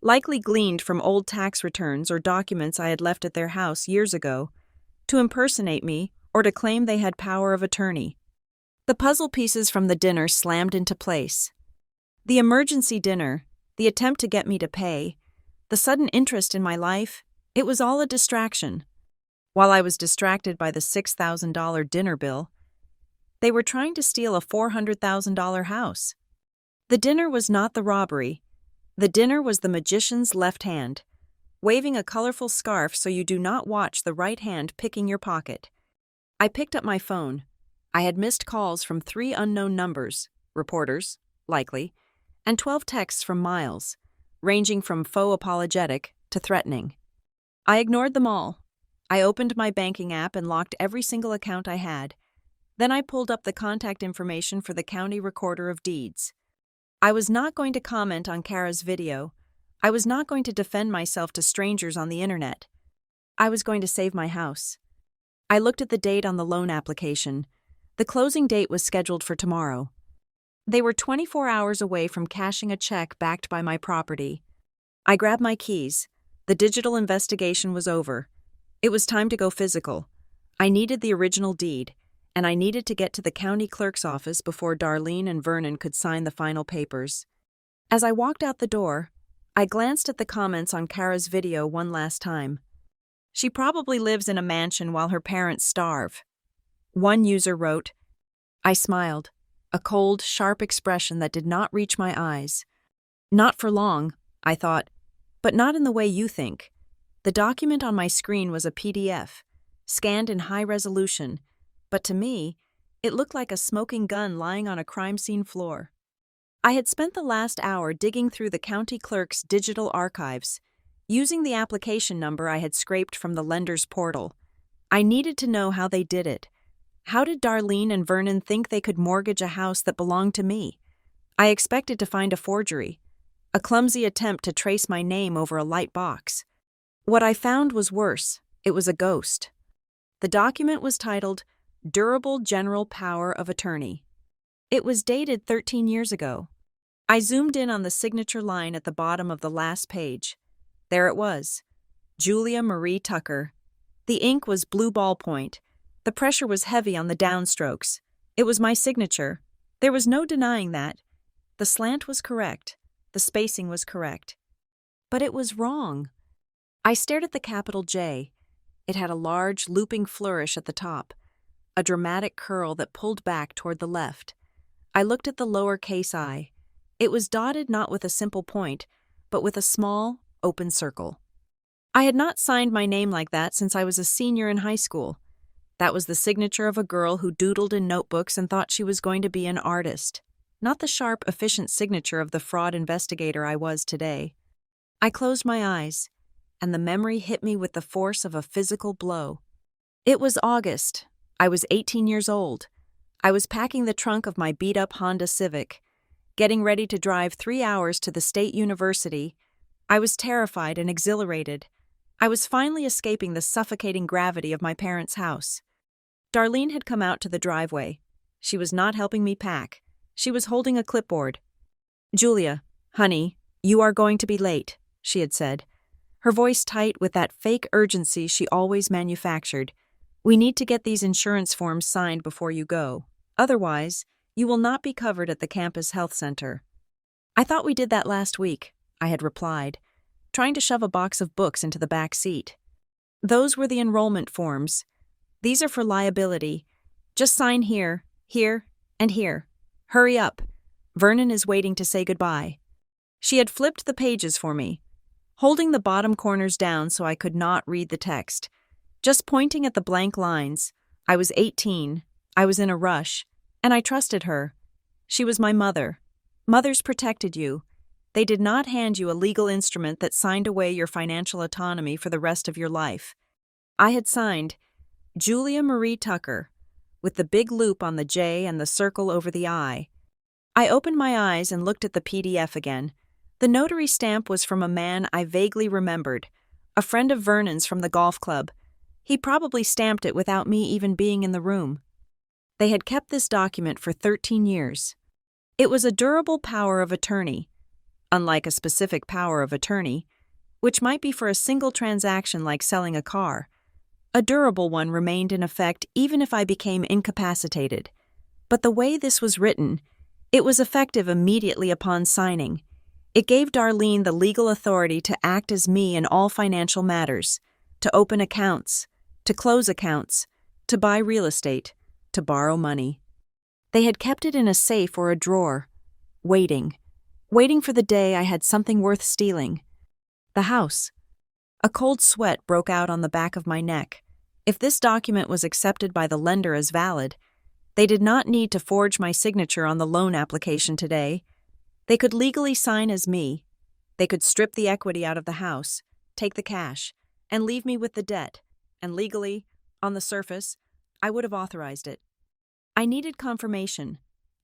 likely gleaned from old tax returns or documents I had left at their house years ago, to impersonate me or to claim they had power of attorney. The puzzle pieces from the dinner slammed into place. The emergency dinner, the attempt to get me to pay, the sudden interest in my life, it was all a distraction. While I was distracted by the $6,000 dinner bill, they were trying to steal a $400,000 house. The dinner was not the robbery. The dinner was the magician's left hand, waving a colorful scarf so you do not watch the right hand picking your pocket. I picked up my phone. I had missed calls from 3 unknown numbers, reporters, likely, and 12 texts from Miles, ranging from faux apologetic to threatening. I ignored them all. I opened my banking app and locked every single account I had. Then I pulled up the contact information for the county recorder of deeds. I was not going to comment on Kara's video. I was not going to defend myself to strangers on the internet. I was going to save my house. I looked at the date on the loan application. The closing date was scheduled for tomorrow. They were 24 hours away from cashing a check backed by my property. I grabbed my keys. The digital investigation was over. It was time to go physical. I needed the original deed, and I needed to get to the county clerk's office before Darlene and Vernon could sign the final papers. As I walked out the door, I glanced at the comments on Kara's video one last time. She probably lives in a mansion while her parents starve. One user wrote, I smiled, a cold, sharp expression that did not reach my eyes. Not for long, I thought, but not in the way you think. The document on my screen was a PDF, scanned in high resolution, but to me, it looked like a smoking gun lying on a crime scene floor. I had spent the last hour digging through the county clerk's digital archives, using the application number I had scraped from the lender's portal. I needed to know how they did it. How did Darlene and Vernon think they could mortgage a house that belonged to me? I expected to find a forgery, a clumsy attempt to trace my name over a light box. What I found was worse. It was a ghost. The document was titled, Durable General Power of Attorney. It was dated 13 years ago. I zoomed in on the signature line at the bottom of the last page. There it was. Julia Marie Tucker. The ink was blue ballpoint. The pressure was heavy on the downstrokes. It was my signature. There was no denying that. The slant was correct. The spacing was correct. But it was wrong. I stared at the capital J. It had a large, looping flourish at the top, a dramatic curl that pulled back toward the left. I looked at the lowercase I. It was dotted not with a simple point, but with a small, open circle. I had not signed my name like that since I was a senior in high school. That was the signature of a girl who doodled in notebooks and thought she was going to be an artist, not the sharp, efficient signature of the fraud investigator I was today. I closed my eyes, and the memory hit me with the force of a physical blow. It was August. I was 18 years old. I was packing the trunk of my beat-up Honda Civic, getting ready to drive 3 hours to the state university. I was terrified and exhilarated. I was finally escaping the suffocating gravity of my parents' house. Darlene had come out to the driveway. She was not helping me pack. She was holding a clipboard. "Julia, honey, you are going to be late," she had said, her voice tight with that fake urgency she always manufactured. "We need to get these insurance forms signed before you go. Otherwise, you will not be covered at the campus health center." "I thought we did that last week," I had replied, trying to shove a box of books into the back seat. "Those were the enrollment forms. These are for liability. Just sign here, here, and here. Hurry up. Vernon is waiting to say goodbye." She had flipped the pages for me, holding the bottom corners down so I could not read the text, just pointing at the blank lines. I was 18, I was in a rush, and I trusted her. She was my mother. Mothers protected you. They did not hand you a legal instrument that signed away your financial autonomy for the rest of your life. I had signed Julia Marie Tucker, with the big loop on the J and the circle over the I. I opened my eyes and looked at the PDF again. The notary stamp was from a man I vaguely remembered, a friend of Vernon's from the golf club. He probably stamped it without me even being in the room. They had kept this document for 13 years. It was a durable power of attorney, unlike a specific power of attorney, which might be for a single transaction like selling a car. A durable one remained in effect even if I became incapacitated. But the way this was written, it was effective immediately upon signing. It gave Darlene the legal authority to act as me in all financial matters, to open accounts, to close accounts, to buy real estate, to borrow money. They had kept it in a safe or a drawer, waiting for the day I had something worth stealing. The house. A cold sweat broke out on the back of my neck. If this document was accepted by the lender as valid, they did not need to forge my signature on the loan application today. They could legally sign as me. They could strip the equity out of the house, take the cash, and leave me with the debt. And legally, on the surface, I would have authorized it. I needed confirmation.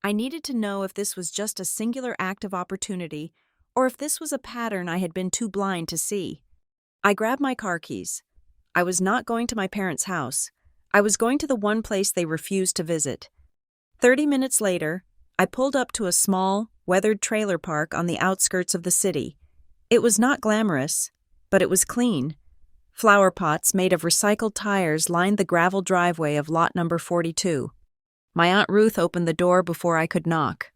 I needed to know if this was just a singular act of opportunity or if this was a pattern I had been too blind to see. I grabbed my car keys. I was not going to my parents' house. I was going to the one place they refused to visit. 30 minutes later, I pulled up to a small, weathered trailer park on the outskirts of the city. It was not glamorous, but it was clean. Flower pots made of recycled tires lined the gravel driveway of lot number 42. My Aunt Ruth opened the door before I could knock.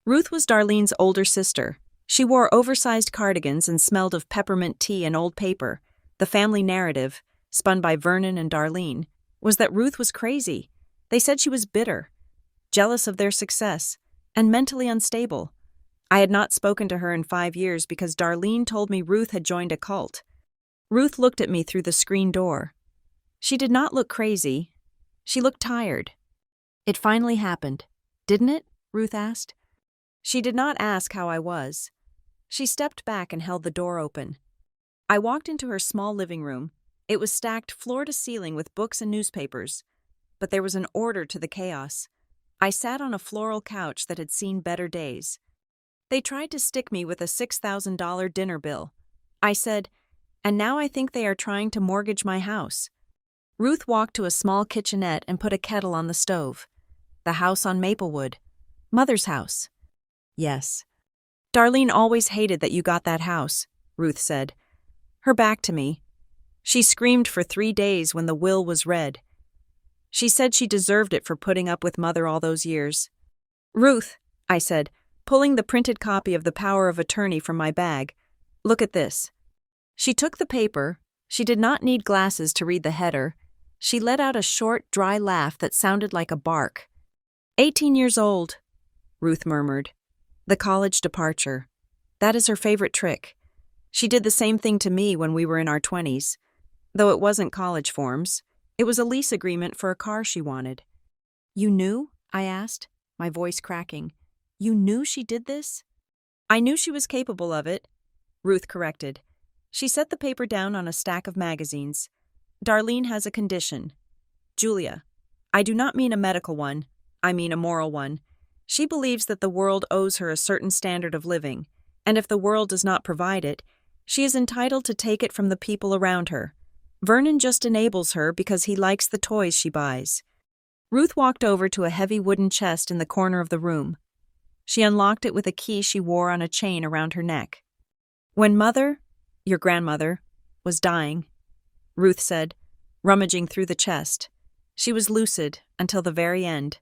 Ruth was Darlene's older sister. She wore oversized cardigans and smelled of peppermint tea and old paper. The family narrative, spun by Vernon and Darlene, was that Ruth was crazy. They said she was bitter, jealous of their success, and mentally unstable. I had not spoken to her in 5 years because Darlene told me Ruth had joined a cult. Ruth looked at me through the screen door. She did not look crazy. She looked tired. "It finally happened, didn't it?" Ruth asked. She did not ask how I was. She stepped back and held the door open. I walked into her small living room. It was stacked floor to ceiling with books and newspapers. But there was an order to the chaos. I sat on a floral couch that had seen better days. They tried to stick me with a $6,000 dinner bill. I said, "And now I think they are trying to mortgage my house." Ruth walked to a small kitchenette and put a kettle on the stove. "The house on Maplewood. Mother's house." "Yes." "Darlene always hated that you got that house," Ruth said, her back to me. She screamed for 3 days when the will was read. She said she deserved it for putting up with Mother all those years. "Ruth," I said, pulling the printed copy of the power of attorney from my bag, "look at this." She took the paper. She did not need glasses to read the header. She let out a short, dry laugh that sounded like a bark. 18 years old, Ruth murmured. The college departure. That is her favorite trick. She did the same thing to me when we were in our 20s. Though it wasn't college forms, it was a lease agreement for a car she wanted. "You knew?" I asked, my voice cracking. "You knew she did this?" "I knew she was capable of it," Ruth corrected. She set the paper down on a stack of magazines. "Darlene has a condition. Julia, I do not mean a medical one, I mean a moral one. She believes that the world owes her a certain standard of living, and if the world does not provide it, She is entitled to take it from the people around her. Vernon just enables her because he likes the toys she buys. Ruth walked over to a heavy wooden chest in the corner of the room. She unlocked it with a key she wore on a chain around her neck. When Mother, your grandmother, was dying, Ruth said, rummaging through the chest. She was lucid until the very end.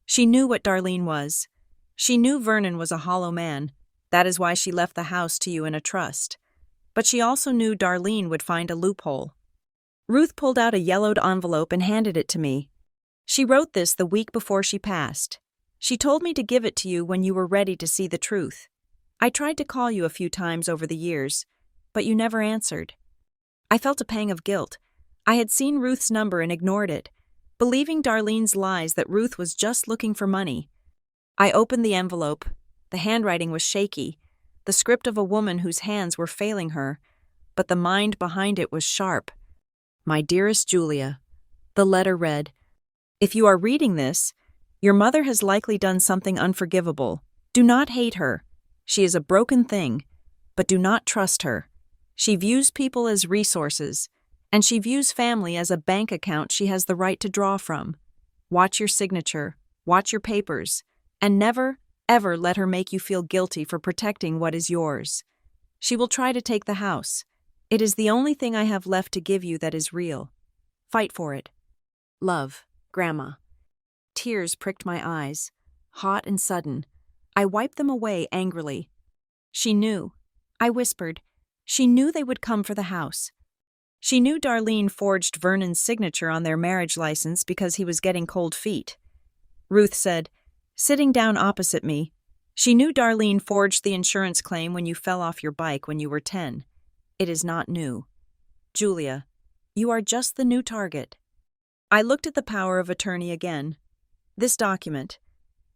She knew what Darlene was. She knew Vernon was a hollow man. That is why she left the house to you in a trust. But she also knew Darlene would find a loophole. Ruth pulled out a yellowed envelope and handed it to me. She wrote this the week before she passed. She told me to give it to you when you were ready to see the truth. I tried to call you a few times over the years, but you never answered. I felt a pang of guilt. I had seen Ruth's number and ignored it, believing Darlene's lies that Ruth was just looking for money. I opened the envelope. The handwriting was shaky, the script of a woman whose hands were failing her, but the mind behind it was sharp. My dearest Julia, the letter read, if you are reading this, your mother has likely done something unforgivable. Do not hate her. She is a broken thing, but do not trust her. She views people as resources, and she views family as a bank account she has the right to draw from. Watch your signature, watch your papers, and never, ever let her make you feel guilty for protecting what is yours. She will try to take the house. It is the only thing I have left to give you that is real. Fight for it. Love, Grandma. Tears pricked my eyes, hot and sudden. I wiped them away angrily. She knew. I whispered. She knew they would come for the house. She knew Darlene forged Vernon's signature on their marriage license because he was getting cold feet. Ruth said, sitting down opposite me, she knew Darlene forged the insurance claim when you fell off your bike when you were 10. It is not new. Julia, you are just the new target. I looked at the power of attorney again. This document,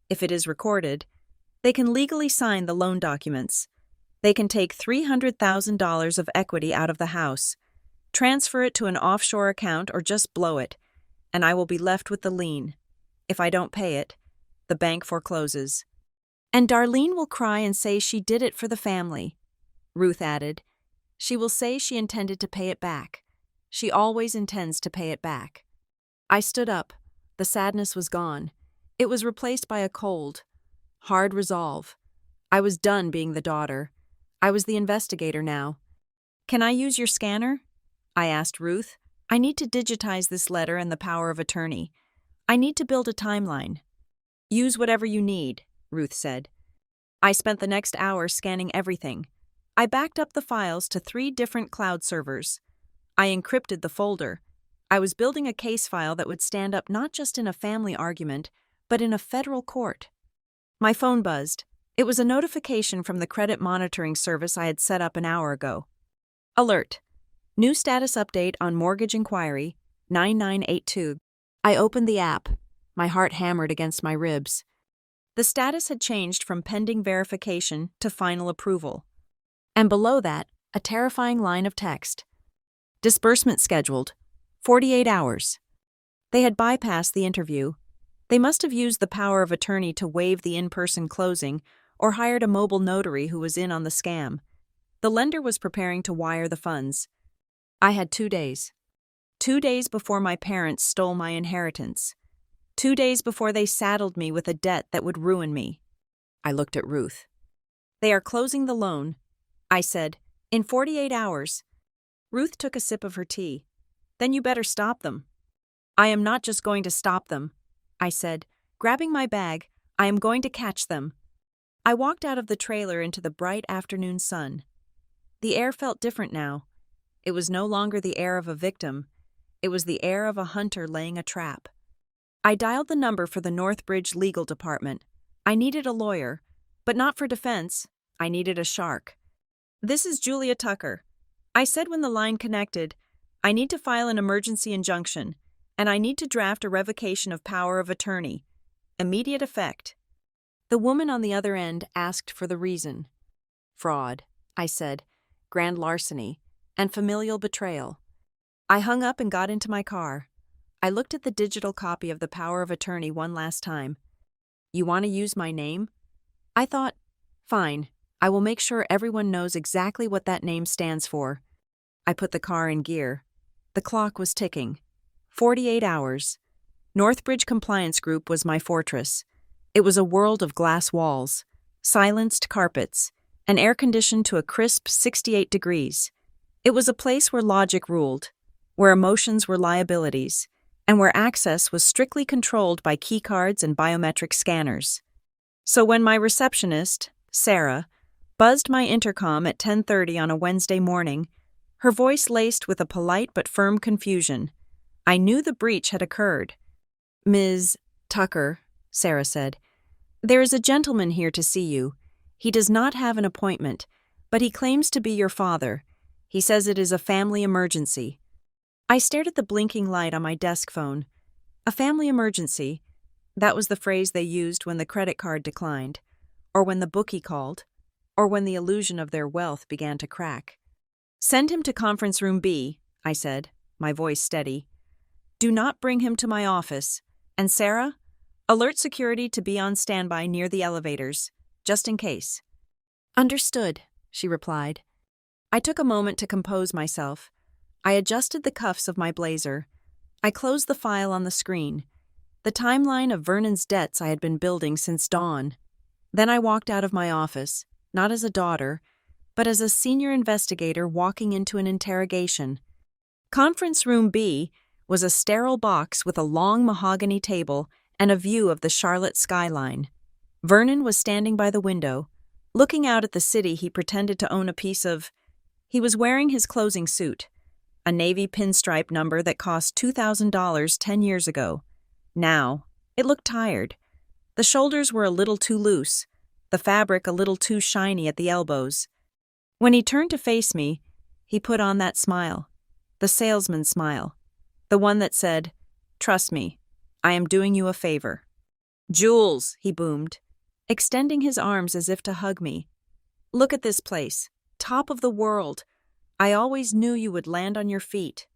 if it is recorded, they can legally sign the loan documents. They can take $300,000 of equity out of the house, transfer it to an offshore account or just blow it, and I will be left with the lien. If I don't pay it, the bank forecloses. And Darlene will cry and say she did it for the family. Ruth added, she will say she intended to pay it back. She always intends to pay it back. I stood up. The sadness was gone. It was replaced by a cold, hard resolve. I was done being the daughter. I was the investigator now. Can I use your scanner? I asked Ruth. I need to digitize this letter and the power of attorney. I need to build a timeline. Use whatever you need, Ruth said. I spent the next hour scanning everything. I backed up the files to 3 different cloud servers. I encrypted the folder. I was building a case file that would stand up not just in a family argument, but in a federal court. My phone buzzed. It was a notification from the credit monitoring service I had set up an hour ago. Alert. New status update on mortgage inquiry, 9982. I opened the app. My heart hammered against my ribs. The status had changed from pending verification to final approval. And below that, a terrifying line of text. Disbursement scheduled. 48 hours. They had bypassed the interview. They must have used the power of attorney to waive the in-person closing or hired a mobile notary who was in on the scam. The lender was preparing to wire the funds. I had 2 days. 2 days before my parents stole my inheritance. 2 days before they saddled me with a debt that would ruin me. I looked at Ruth. They are closing the loan, I said, in 48 hours. Ruth took a sip of her tea. Then you better stop them. I am not just going to stop them, I said, grabbing my bag. I am going to catch them. I walked out of the trailer into the bright afternoon sun. The air felt different now. It was no longer the air of a victim. It was the air of a hunter laying a trap. I dialed the number for the Northbridge Legal Department. I needed a lawyer, but not for defense. I needed a shark. This is Julia Tucker. I said when the line connected, I need to file an emergency injunction, and I need to draft a revocation of power of attorney. Immediate effect. The woman on the other end asked for the reason. Fraud, I said, grand larceny, and familial betrayal. I hung up and got into my car. I looked at the digital copy of the power of attorney one last time. You want to use my name? I thought, fine, I will make sure everyone knows exactly what that name stands for. I put the car in gear. The clock was ticking. 48 hours. Northbridge Compliance Group was my fortress. It was a world of glass walls, silenced carpets, and air conditioned to a crisp 68 degrees. It was a place where logic ruled, where emotions were liabilities, and where access was strictly controlled by keycards and biometric scanners. So when my receptionist, Sarah, buzzed my intercom at 10:30 on a Wednesday morning, her voice laced with a polite but firm confusion, I knew the breach had occurred. "Ms. Tucker," Sarah said, "there is a gentleman here to see you. He does not have an appointment, but he claims to be your father. He says it is a family emergency." I stared at the blinking light on my desk phone. A family emergency. That was the phrase they used when the credit card declined, or when the bookie called, or when the illusion of their wealth began to crack. "Send him to conference room B," I said, my voice steady. "Do not bring him to my office. And Sarah, alert security to be on standby near the elevators, just in case." "Understood," she replied. I took a moment to compose myself. I adjusted the cuffs of my blazer. I closed the file on the screen, the timeline of Vernon's debts I had been building since dawn. Then I walked out of my office, not as a daughter, but as a senior investigator walking into an interrogation. Conference Room B was a sterile box with a long mahogany table and a view of the Charlotte skyline. Vernon was standing by the window, looking out at the city he pretended to own a piece of. He was wearing his closing suit, a navy pinstripe number that cost $2,000 10 years ago. Now, it looked tired. The shoulders were a little too loose, the fabric a little too shiny at the elbows. When he turned to face me, he put on that smile, the salesman's smile, the one that said, "Trust me, I am doing you a favor." "Jules," he boomed, extending his arms as if to hug me. "Look at this place, top of the world. I always knew you would land on your feet."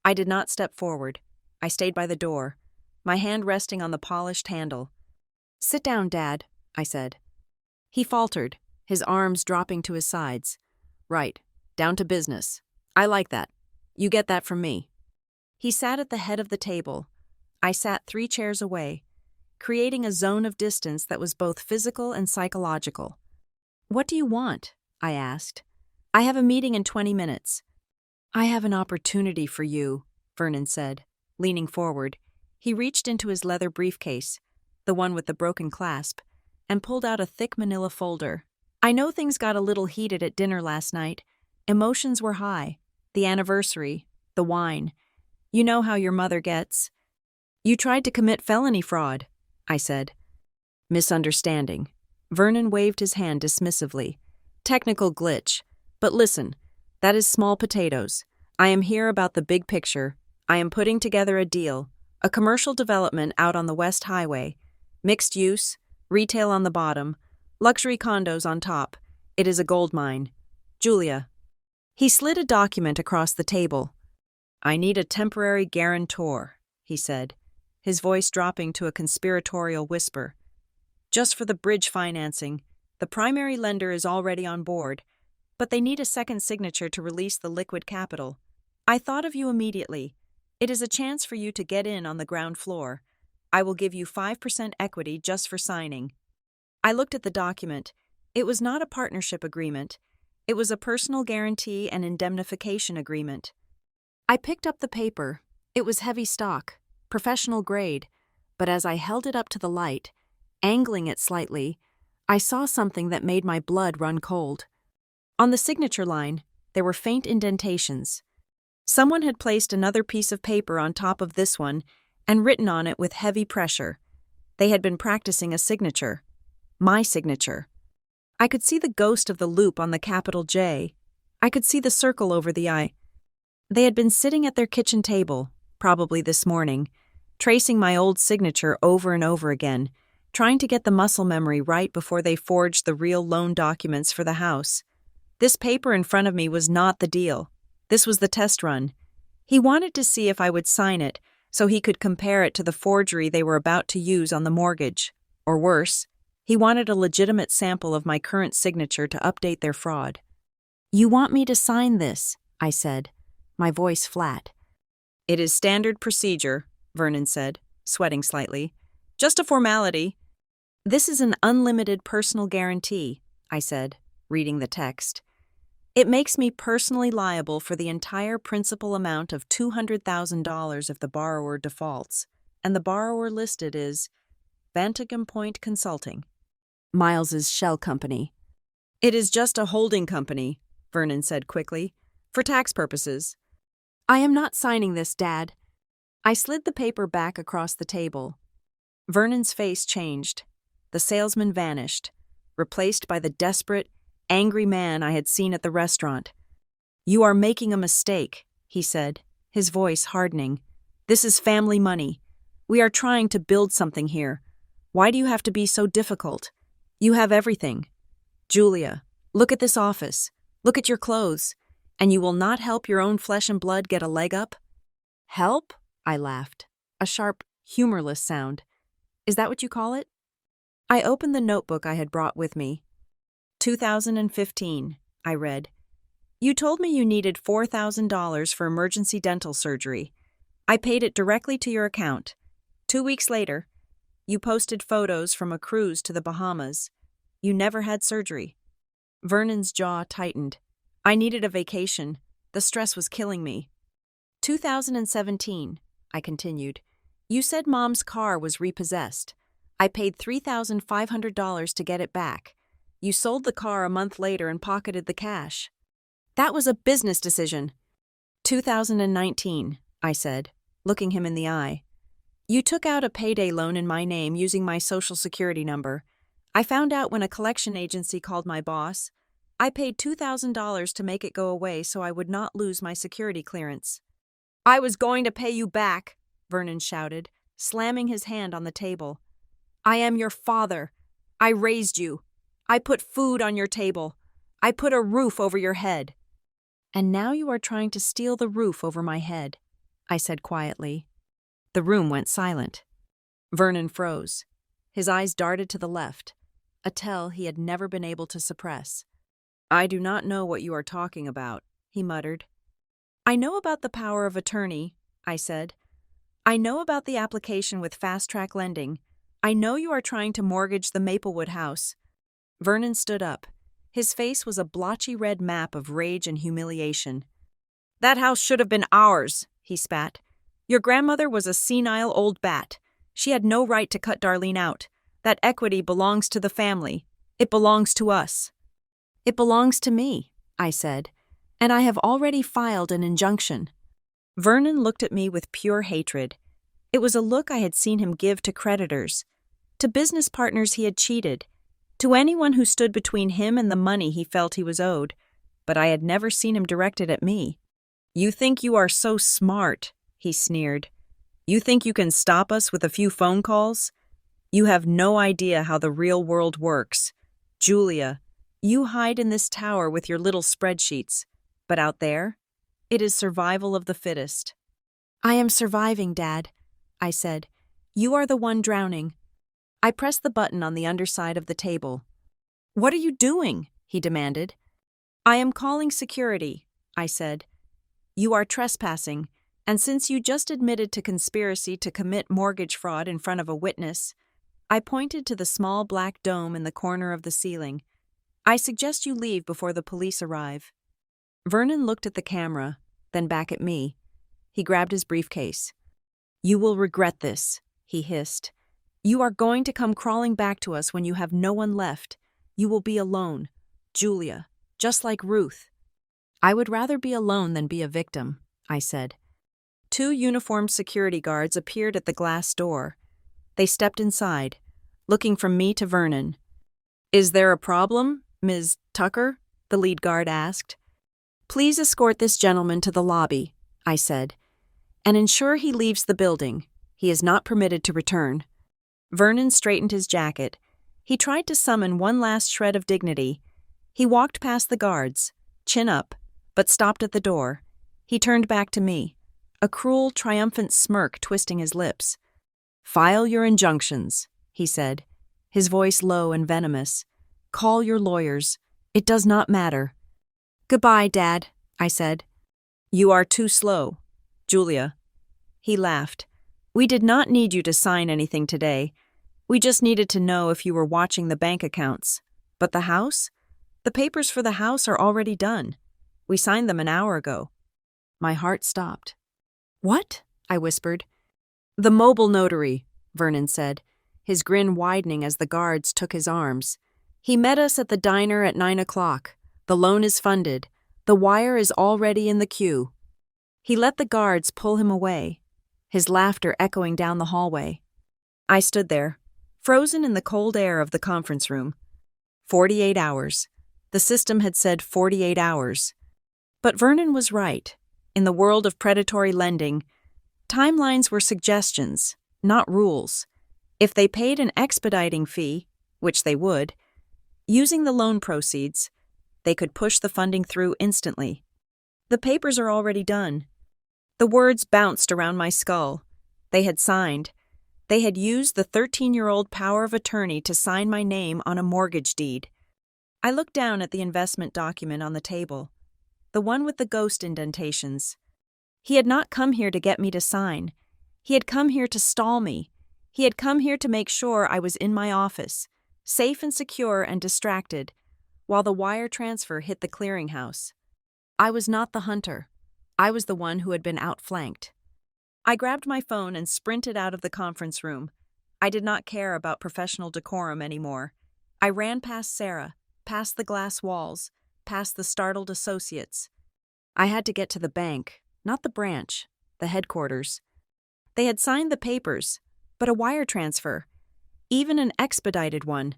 I did not step forward. I stayed by the door, my hand resting on the polished handle. "Sit down, Dad," I said. He faltered, his arms dropping to his sides. "Right, down to business. I like that. You get that from me." He sat at the head of the table. I sat 3 chairs away, creating a zone of distance that was both physical and psychological. "What do you want?" I asked. "I have a meeting in 20 minutes. "I have an opportunity for you," Vernon said, leaning forward. He reached into his leather briefcase, the one with the broken clasp, and pulled out a thick manila folder. "I know things got a little heated at dinner last night. Emotions were high. The anniversary, the wine. You know how your mother gets." "You tried to commit felony fraud," I said. "Misunderstanding." Vernon waved his hand dismissively. "Technical glitch. But listen, that is small potatoes. I am here about the big picture. I am putting together a deal, a commercial development out on the West Highway. Mixed use, retail on the bottom, luxury condos on top. It is a gold mine. Julia." He slid a document across the table. "I need a temporary guarantor," he said, his voice dropping to a conspiratorial whisper. "Just for the bridge financing. The primary lender is already on board, but they need a second signature to release the liquid capital. I thought of you immediately. It is a chance for you to get in on the ground floor. I will give you 5% equity just for signing." I looked at the document. It was not a partnership agreement. It was a personal guarantee and indemnification agreement. I picked up the paper. It was heavy stock, professional grade, but as I held it up to the light, angling it slightly, I saw something that made my blood run cold. On the signature line, there were faint indentations. Someone had placed another piece of paper on top of this one and written on it with heavy pressure. They had been practicing a signature. My signature. I could see the ghost of the loop on the capital J. I could see the circle over the I. They had been sitting at their kitchen table, probably this morning, tracing my old signature over and over again, trying to get the muscle memory right before they forged the real loan documents for the house. This paper in front of me was not the deal. This was the test run. He wanted to see if I would sign it so he could compare it to the forgery they were about to use on the mortgage, or worse, He wanted a legitimate sample of my current signature to update their fraud. "You want me to sign this?" I said, my voice flat. "It is standard procedure," Vernon said, sweating slightly. "Just a formality." "This is an unlimited personal guarantee," I said, reading the text. "It makes me personally liable for the entire principal amount of $200,000 if the borrower defaults, and the borrower listed is Bantigam Point Consulting, Miles's shell company." "It is just a holding company," Vernon said quickly, "for tax purposes." "I am not signing this, Dad." I slid the paper back across the table. Vernon's face changed. The salesman vanished, replaced by the desperate, angry man I had seen at the restaurant. "You are making a mistake," he said, his voice hardening. "This is family money. We are trying to build something here. Why do you have to be so difficult? You have everything. Julia, look at this office. Look at your clothes. And you will not help your own flesh and blood get a leg up?" "Help?" I laughed. A sharp, humorless sound. "Is that what you call it?" I opened the notebook I had brought with me. 2015, I read. "You told me you needed $4,000 for emergency dental surgery. I paid it directly to your account. 2 weeks later, you posted photos from a cruise to the Bahamas. You never had surgery." Vernon's jaw tightened. I needed a vacation. The stress was killing me. 2017, I continued. "You said Mom's car was repossessed. I paid $3,500 to get it back. You sold the car a month later and pocketed the cash. That was a business decision." 2019, I said, looking him in the eye. "You took out a payday loan in my name using my social security number. I found out when a collection agency called my boss. I paid $2,000 to make it go away so I would not lose my security clearance." "I was going to pay you back," Vernon shouted, slamming his hand on the table. "I am your father. I raised you. I put food on your table. I put a roof over your head." "And now you are trying to steal the roof over my head," I said quietly. The room went silent. Vernon froze. His eyes darted to the left, a tell he had never been able to suppress. "I do not know what you are talking about," he muttered. "I know about the power of attorney," I said. "I know about the application with fast-track lending. I know you are trying to mortgage the Maplewood house." Vernon stood up. His face was a blotchy red map of rage and humiliation. "That house should have been ours," he spat. "Your grandmother was a senile old bat. She had no right to cut Darlene out. That equity belongs to the family. It belongs to us." "It belongs to me," I said, "and I have already filed an injunction." Vernon looked at me with pure hatred. It was a look I had seen him give to creditors, to business partners he had cheated, to anyone who stood between him and the money he felt he was owed, but I had never seen him directed at me. "You think you are so smart," he sneered. "You think you can stop us with a few phone calls? You have no idea how the real world works. Julia, you hide in this tower with your little spreadsheets, but out there, it is survival of the fittest." "I am surviving, Dad," I said. "You are the one drowning." I pressed the button on the underside of the table. "What are you doing?" he demanded. "I am calling security," I said. "You are trespassing, and since you just admitted to conspiracy to commit mortgage fraud in front of a witness," I pointed to the small black dome in the corner of the ceiling, "I suggest you leave before the police arrive." Vernon looked at the camera, then back at me. He grabbed his briefcase. "You will regret this," he hissed. "You are going to come crawling back to us when you have no one left. You will be alone. Julia, just like Ruth." "I would rather be alone than be a victim," I said. 2 uniformed security guards appeared at the glass door. They stepped inside, looking from me to Vernon. "Is there a problem, Ms. Tucker?" the lead guard asked. "Please escort this gentleman to the lobby," I said, "and ensure he leaves the building. He is not permitted to return." Vernon straightened his jacket. He tried to summon one last shred of dignity. He walked past the guards, chin up, but stopped at the door. He turned back to me, a cruel, triumphant smirk twisting his lips. "File your injunctions," he said, his voice low and venomous. "Call your lawyers. It does not matter." "Goodbye, Dad," I said. "You are too slow, Julia." He laughed. "We did not need you to sign anything today. We just needed to know if you were watching the bank accounts. But the house? The papers for the house are already done. We signed them an hour ago." My heart stopped. "What?" I whispered. "The mobile notary," Vernon said, his grin widening as the guards took his arms. "He met us at the diner at 9 o'clock. The loan is funded. The wire is already in the queue." He let the guards pull him away, his laughter echoing down the hallway. I stood there, frozen in the cold air of the conference room. 48 hours. The system had said 48 hours. But Vernon was right. In the world of predatory lending, timelines were suggestions, not rules. If they paid an expediting fee, which they would, using the loan proceeds, they could push the funding through instantly. The papers are already done. The words bounced around my skull. They had signed. They had used the 13-year-old power of attorney to sign my name on a mortgage deed. I looked down at the investment document on the table, the one with the ghost indentations. He had not come here to get me to sign. He had come here to stall me. He had come here to make sure I was in my office, safe and secure and distracted, while the wire transfer hit the clearinghouse. I was not the hunter. I was the one who had been outflanked. I grabbed my phone and sprinted out of the conference room. I did not care about professional decorum anymore. I ran past Sarah, past the glass walls, past the startled associates. I had to get to the bank, not the branch, the headquarters. They had signed the papers, but a wire transfer, even an expedited one,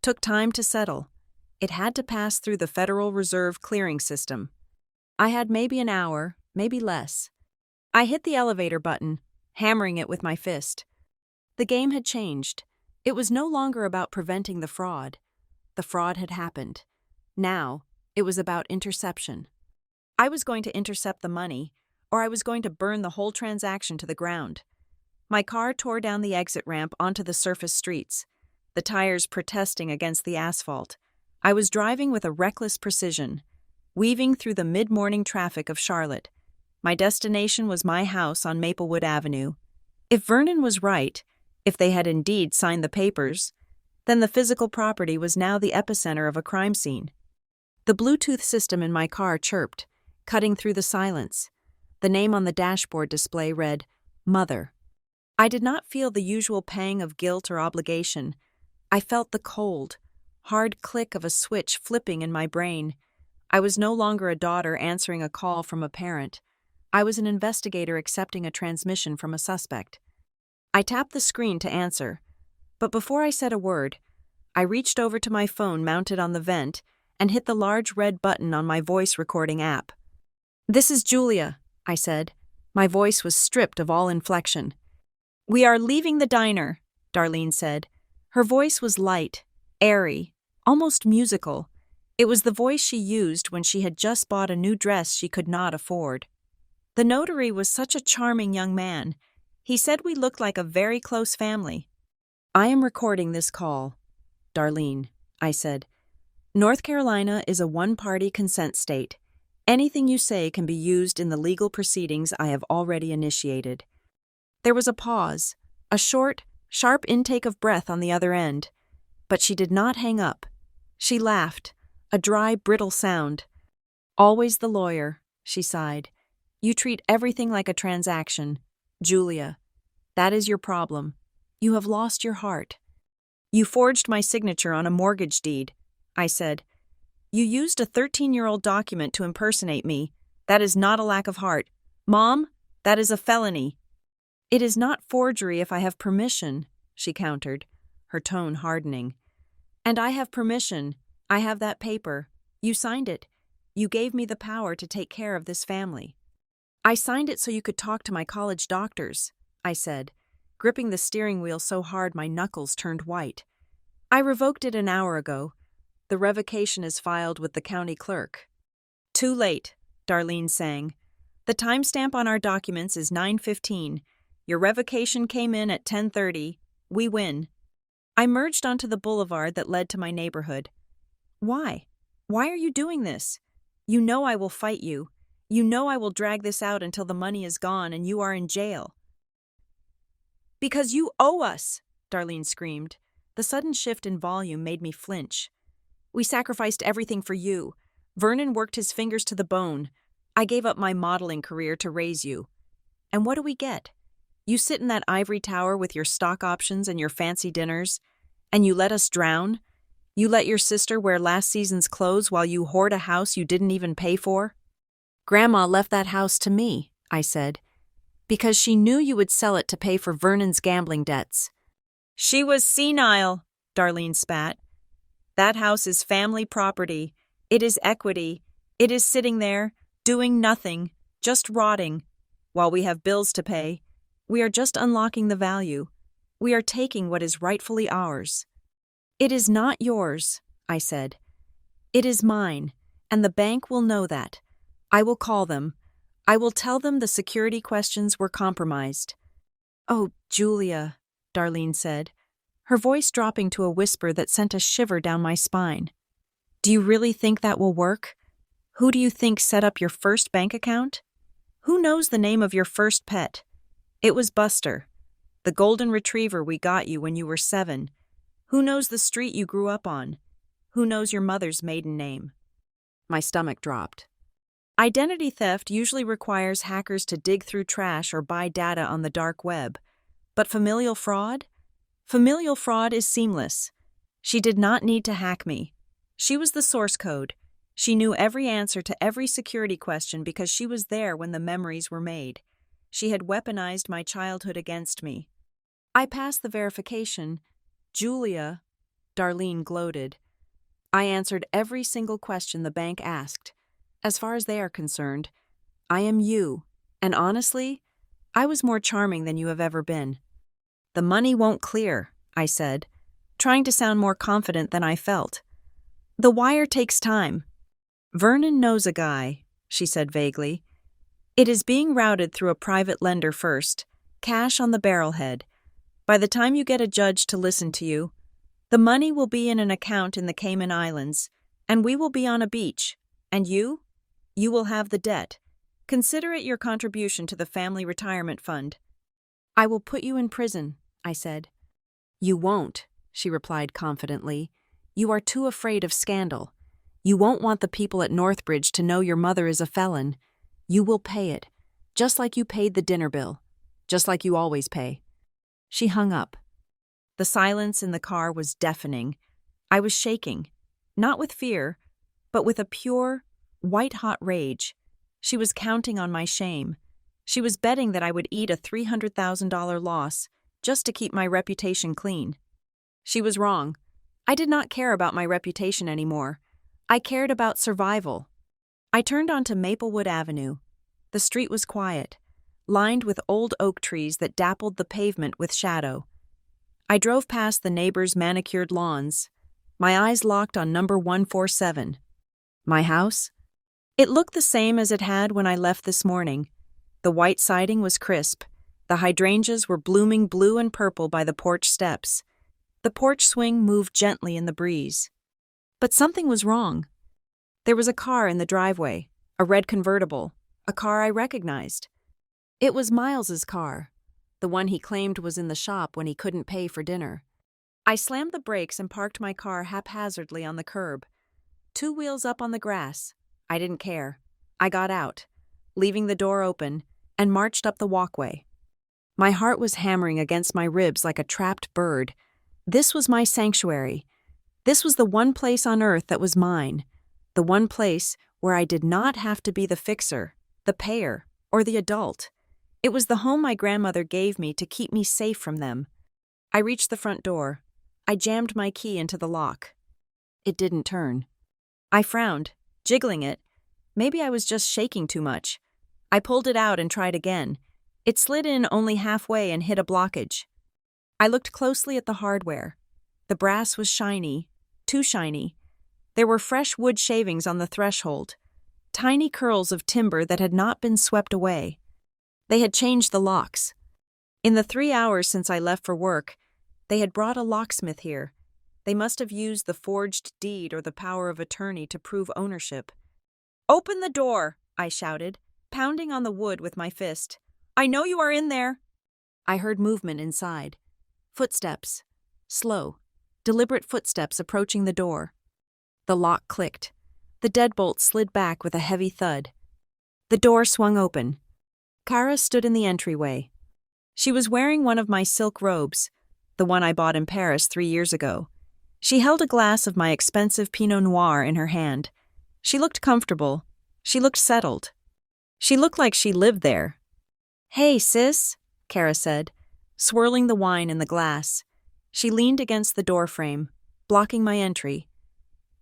took time to settle. It had to pass through the Federal Reserve clearing system. I had maybe an hour, maybe less. I hit the elevator button, hammering it with my fist. The game had changed. It was no longer about preventing the fraud. The fraud had happened. Now, it was about interception. I was going to intercept the money, or I was going to burn the whole transaction to the ground. My car tore down the exit ramp onto the surface streets, the tires protesting against the asphalt. I was driving with a reckless precision, weaving through the mid-morning traffic of Charlotte. My destination was my house on Maplewood Avenue. If Vernon was right, if they had indeed signed the papers, then the physical property was now the epicenter of a crime scene. The Bluetooth system in my car chirped, cutting through the silence. The name on the dashboard display read, Mother. I did not feel the usual pang of guilt or obligation. I felt the cold, hard click of a switch flipping in my brain. I was no longer a daughter answering a call from a parent. I was an investigator accepting a transmission from a suspect. I tapped the screen to answer, but before I said a word, I reached over to my phone mounted on the vent and hit the large red button on my voice recording app. "This is Julia," I said. My voice was stripped of all inflection. "We are leaving the diner," Darlene said. Her voice was light, airy, almost musical. It was the voice she used when she had just bought a new dress she could not afford. The notary was such a charming young man. He said we looked like a very close family. "I am recording this call, Darlene," I said. "North Carolina is a one-party consent state. Anything you say can be used in the legal proceedings I have already initiated." There was a pause, a short, sharp intake of breath on the other end. But she did not hang up. She laughed, a dry, brittle sound. "Always the lawyer," she sighed. "You treat everything like a transaction. Julia, that is your problem. You have lost your heart." "You forged my signature on a mortgage deed," I said. "You used a 13-year-old document to impersonate me. That is not a lack of heart. Mom, that is a felony." "It is not forgery if I have permission," she countered, her tone hardening. "And I have permission. I have that paper. You signed it. You gave me the power to take care of this family." "I signed it so you could talk to my college doctors," I said, gripping the steering wheel so hard my knuckles turned white. "I revoked it an hour ago. The revocation is filed with the county clerk." "Too late," Darlene sang. "The timestamp on our documents is 9:15. Your revocation came in at 10:30. We win." I merged onto the boulevard that led to my neighborhood. Why? Why are you doing this? You know I will fight you. You know I will drag this out until the money is gone and you are in jail. Because you owe us, Darlene screamed. The sudden shift in volume made me flinch. We sacrificed everything for you. Vernon worked his fingers to the bone. I gave up my modeling career to raise you. And what do we get? You sit in that ivory tower with your stock options and your fancy dinners, and you let us drown? You let your sister wear last season's clothes while you hoard a house you didn't even pay for? Grandma left that house to me, I said, because she knew you would sell it to pay for Vernon's gambling debts. She was senile, Darlene spat. That house is family property. It is equity. It is sitting there, doing nothing, just rotting. While we have bills to pay, we are just unlocking the value. We are taking what is rightfully ours. It is not yours, I said. It is mine, and the bank will know that. I will call them. I will tell them the security questions were compromised. Oh, Julia, Darlene said, her voice dropping to a whisper that sent a shiver down my spine. Do you really think that will work? Who do you think set up your first bank account? Who knows the name of your first pet? It was Buster, the golden retriever we got you when you were 7. Who knows the street you grew up on? Who knows your mother's maiden name? My stomach dropped. Identity theft usually requires hackers to dig through trash or buy data on the dark web. But familial fraud? Familial fraud is seamless. She did not need to hack me. She was the source code. She knew every answer to every security question because she was there when the memories were made. She had weaponized my childhood against me. I passed the verification. Julia, Darlene gloated. I answered every single question the bank asked. As far as they are concerned, I am you, and honestly, I was more charming than you have ever been. The money won't clear, I said, trying to sound more confident than I felt. The wire takes time. Vernon knows a guy, she said vaguely. It is being routed through a private lender first, cash on the barrelhead. By the time you get a judge to listen to you, the money will be in an account in the Cayman Islands, and we will be on a beach. And you? You will have the debt. Consider it your contribution to the family retirement fund. I will put you in prison, I said. You won't, she replied confidently. You are too afraid of scandal. You won't want the people at Northbridge to know your mother is a felon. You will pay it, just like you paid the dinner bill, just like you always pay. She hung up. The silence in the car was deafening. I was shaking, not with fear, but with a pure, white-hot rage. She was counting on my shame. She was betting that I would eat a $300,000 loss just to keep my reputation clean. She was wrong. I did not care about my reputation anymore. I cared about survival. I turned onto Maplewood Avenue. The street was quiet, lined with old oak trees that dappled the pavement with shadow. I drove past the neighbors' manicured lawns. My eyes locked on number 147. My house? It looked the same as it had when I left this morning. The white siding was crisp. The hydrangeas were blooming blue and purple by the porch steps. The porch swing moved gently in the breeze. But something was wrong. There was a car in the driveway, a red convertible, a car I recognized. It was Miles's car, the one he claimed was in the shop when he couldn't pay for dinner. I slammed the brakes and parked my car haphazardly on the curb. 2 wheels up on the grass. I didn't care. I got out, leaving the door open, and marched up the walkway. My heart was hammering against my ribs like a trapped bird. This was my sanctuary. This was the one place on earth that was mine. The one place where I did not have to be the fixer, the payer, or the adult. It was the home my grandmother gave me to keep me safe from them. I reached the front door. I jammed my key into the lock. It didn't turn. I frowned, jiggling it. Maybe I was just shaking too much. I pulled it out and tried again. It slid in only halfway and hit a blockage. I looked closely at the hardware. The brass was shiny, too shiny. There were fresh wood shavings on the threshold, tiny curls of timber that had not been swept away. They had changed the locks. In the 3 hours since I left for work, They had brought a locksmith here. They must have used the forged deed or the power of attorney to prove ownership. "Open the door!" I shouted, pounding on the wood with my fist. "I know you are in there!" I heard movement inside. Footsteps. Slow, deliberate footsteps approaching the door. The lock clicked. The deadbolt slid back with a heavy thud. The door swung open. Kara stood in the entryway. She was wearing one of my silk robes, the one I bought in Paris 3 years ago. She held a glass of my expensive Pinot Noir in her hand. She looked comfortable. She looked settled. She looked like she lived there. "Hey, sis," Kara said, swirling the wine in the glass. She leaned against the doorframe, blocking my entry.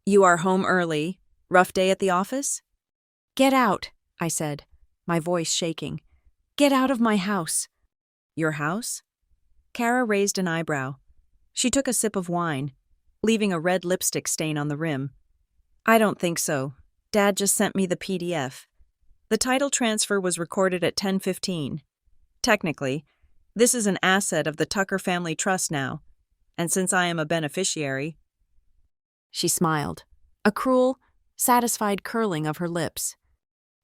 "You are home early? Rough day at the office?" "Get out," I said, my voice shaking. "Get out of my house." "Your house?" Kara raised an eyebrow. She took a sip of wine, leaving a red lipstick stain on the rim. "I don't think so. Dad just sent me the PDF. The title transfer was recorded at 10:15. Technically, this is an asset of the Tucker Family Trust now, and since I am a beneficiary—" She smiled, a cruel, satisfied curling of her lips.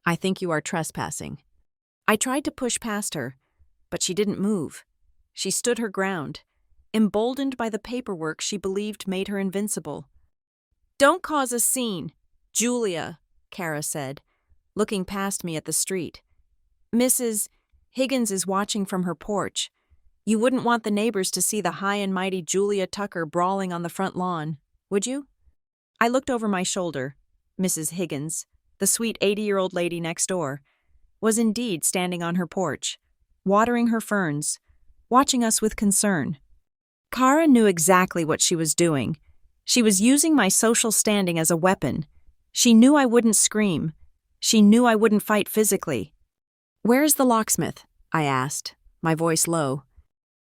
"I think you are trespassing." I tried to push past her, but she didn't move. She stood her ground, emboldened by the paperwork she believed made her invincible. "Don't cause a scene, Julia," Kara said, looking past me at the street. "Mrs. Higgins is watching from her porch. You wouldn't want the neighbors to see the high and mighty Julia Tucker brawling on the front lawn, would you?" I looked over my shoulder. Mrs. Higgins, the sweet 80-year-old lady next door, was indeed standing on her porch, watering her ferns, watching us with concern. Kara knew exactly what she was doing. She was using my social standing as a weapon. She knew I wouldn't scream. She knew I wouldn't fight physically. "Where's the locksmith?" I asked, my voice low.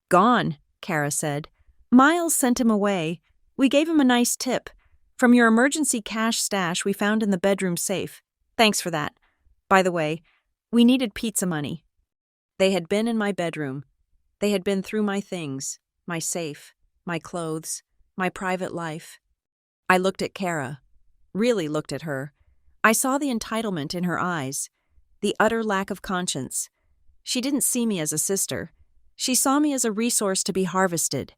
"Gone," Kara said. "Miles sent him away. We gave him a nice tip. From your emergency cash stash we found in the bedroom safe. Thanks for that. By the way, we needed pizza money." They had been in my bedroom. They had been through my things, my safe, my clothes, my private life. I looked at Kara, really looked at her. I saw the entitlement in her eyes, the utter lack of conscience. She didn't see me as a sister. She saw me as a resource to be harvested.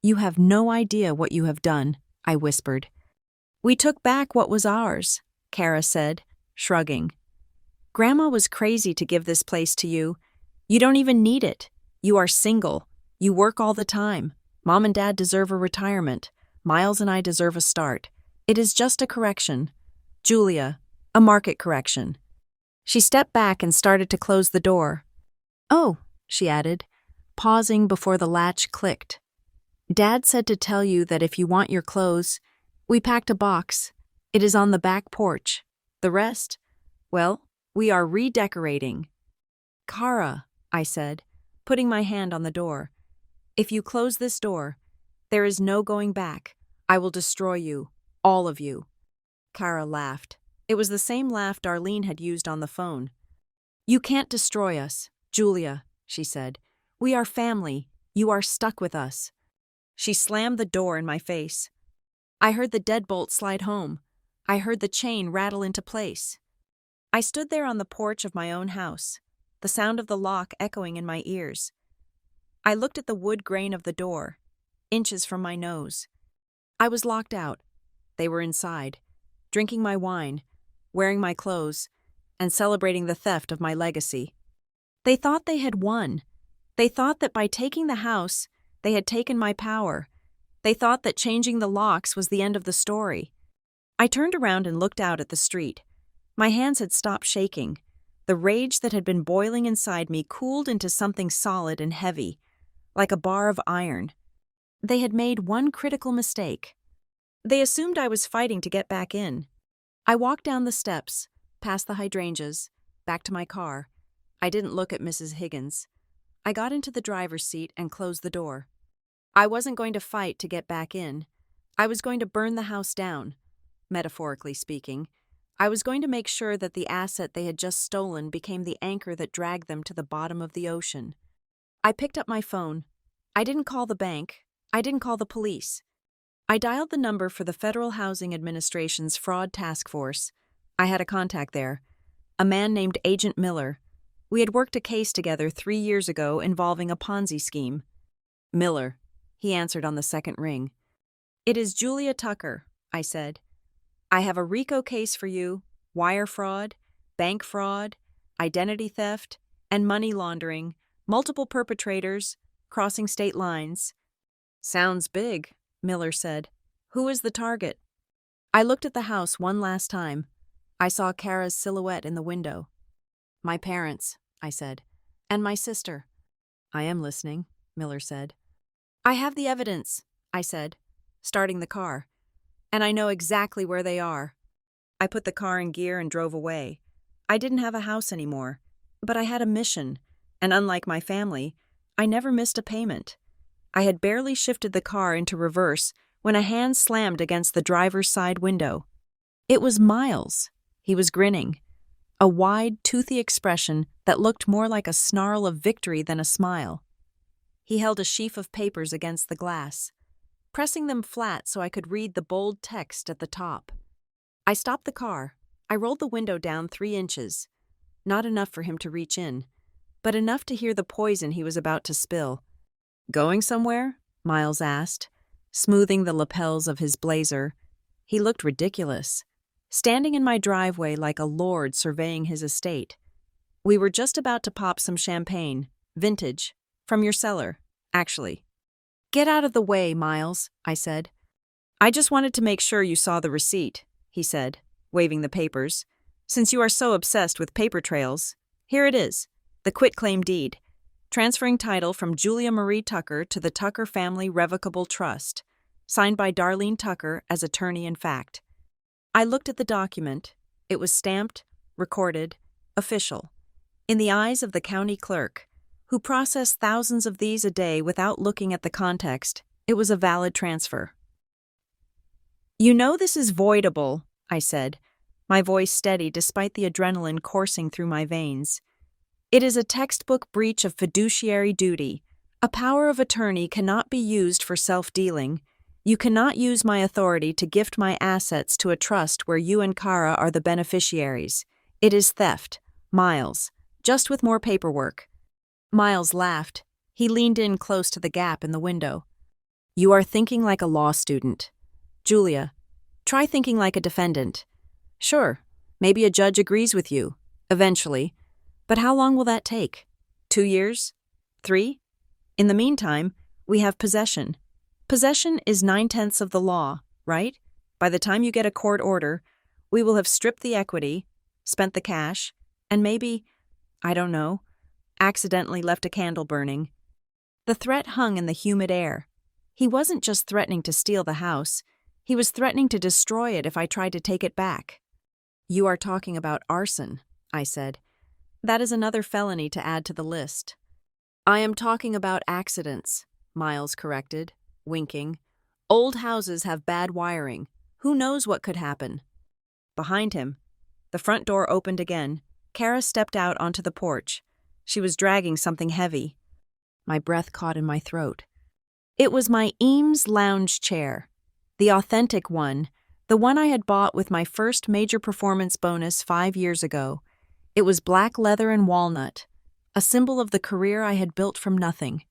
"You have no idea what you have done," I whispered. "We took back what was ours," Kara said, shrugging. "Grandma was crazy to give this place to you. You don't even need it. You are single. You work all the time. Mom and Dad deserve a retirement. Miles and I deserve a start. It is just a correction. Julia, a market correction." She stepped back and started to close the door. "Oh," she added, pausing before the latch clicked. "Dad said to tell you that if you want your clothes, we packed a box. It is on the back porch. The rest, well, we are redecorating." "Kara," I said, putting my hand on the door. "If you close this door, there is no going back. I will destroy you, all of you." Kara laughed. It was the same laugh Darlene had used on the phone. "You can't destroy us, Julia," she said. "We are family. You are stuck with us." She slammed the door in my face. I heard the deadbolt slide home. I heard the chain rattle into place. I stood there on the porch of my own house, the sound of the lock echoing in my ears. I looked at the wood grain of the door, inches from my nose. I was locked out. They were inside, drinking my wine, wearing my clothes, and celebrating the theft of my legacy. They thought they had won. They thought that by taking the house, they had taken my power. They thought that changing the locks was the end of the story. I turned around and looked out at the street. My hands had stopped shaking. The rage that had been boiling inside me cooled into something solid and heavy, like a bar of iron. They had made one critical mistake. They assumed I was fighting to get back in. I walked down the steps, past the hydrangeas, back to my car. I didn't look at Mrs. Higgins. I got into the driver's seat and closed the door. I wasn't going to fight to get back in. I was going to burn the house down, metaphorically speaking. I was going to make sure that the asset they had just stolen became the anchor that dragged them to the bottom of the ocean. I picked up my phone. I didn't call the bank. I didn't call the police. I dialed the number for the Federal Housing Administration's Fraud Task Force. I had a contact there, a man named Agent Miller. We had worked a case together 3 years ago involving a Ponzi scheme. Miller, he answered on the second ring. It is Julia Tucker, I said. I have a RICO case for you, wire fraud, bank fraud, identity theft, and money laundering, multiple perpetrators, crossing state lines. Sounds big, Miller said. Who is the target? I looked at the house one last time. I saw Kara's silhouette in the window. My parents, I said, and my sister. I am listening, Miller said. I have the evidence, I said, starting the car, and I know exactly where they are. I put the car in gear and drove away. I didn't have a house anymore, but I had a mission, and unlike my family, I never missed a payment. I had barely shifted the car into reverse when a hand slammed against the driver's side window. It was Miles. He was grinning, a wide, toothy expression that looked more like a snarl of victory than a smile. He held a sheaf of papers against the glass, pressing them flat so I could read the bold text at the top. I stopped the car. I rolled the window down 3 inches. Not enough for him to reach in, but enough to hear the poison he was about to spill. Going somewhere? Miles asked, smoothing the lapels of his blazer. He looked ridiculous, standing in my driveway like a lord surveying his estate. We were just about to pop some champagne, vintage, from your cellar, actually. Get out of the way, Miles, I said. I just wanted to make sure you saw the receipt, he said, waving the papers. Since you are so obsessed with paper trails, here it is, the quitclaim deed, transferring title from Julia Marie Tucker to the Tucker Family Revocable Trust, signed by Darlene Tucker as attorney-in-fact. I looked at the document. It was stamped, recorded, official. In the eyes of the county clerk, who processed thousands of these a day without looking at the context, it was a valid transfer. You know this is voidable, I said, my voice steady despite the adrenaline coursing through my veins. It is a textbook breach of fiduciary duty. A power of attorney cannot be used for self-dealing. You cannot use my authority to gift my assets to a trust where you and Kara are the beneficiaries. It is theft, Miles, just with more paperwork. Miles laughed. He leaned in close to the gap in the window. You are thinking like a law student. Julia, try thinking like a defendant. Sure, maybe a judge agrees with you, eventually. But how long will that take? 2 years? 3? In the meantime, we have possession. Possession is 9/10 of the law, right? By the time you get a court order, we will have stripped the equity, spent the cash, and maybe, I don't know, accidentally left a candle burning. The threat hung in the humid air. He wasn't just threatening to steal the house, he was threatening to destroy it if I tried to take it back. You are talking about arson, I said. That is another felony to add to the list. I am talking about accidents, Miles corrected, winking. Old houses have bad wiring. Who knows what could happen? Behind him, the front door opened again. Kara stepped out onto the porch. She was dragging something heavy. My breath caught in my throat. It was my Eames lounge chair, the authentic one, the one I had bought with my first major performance bonus 5 years ago. It was black leather and walnut, a symbol of the career I had built from nothing.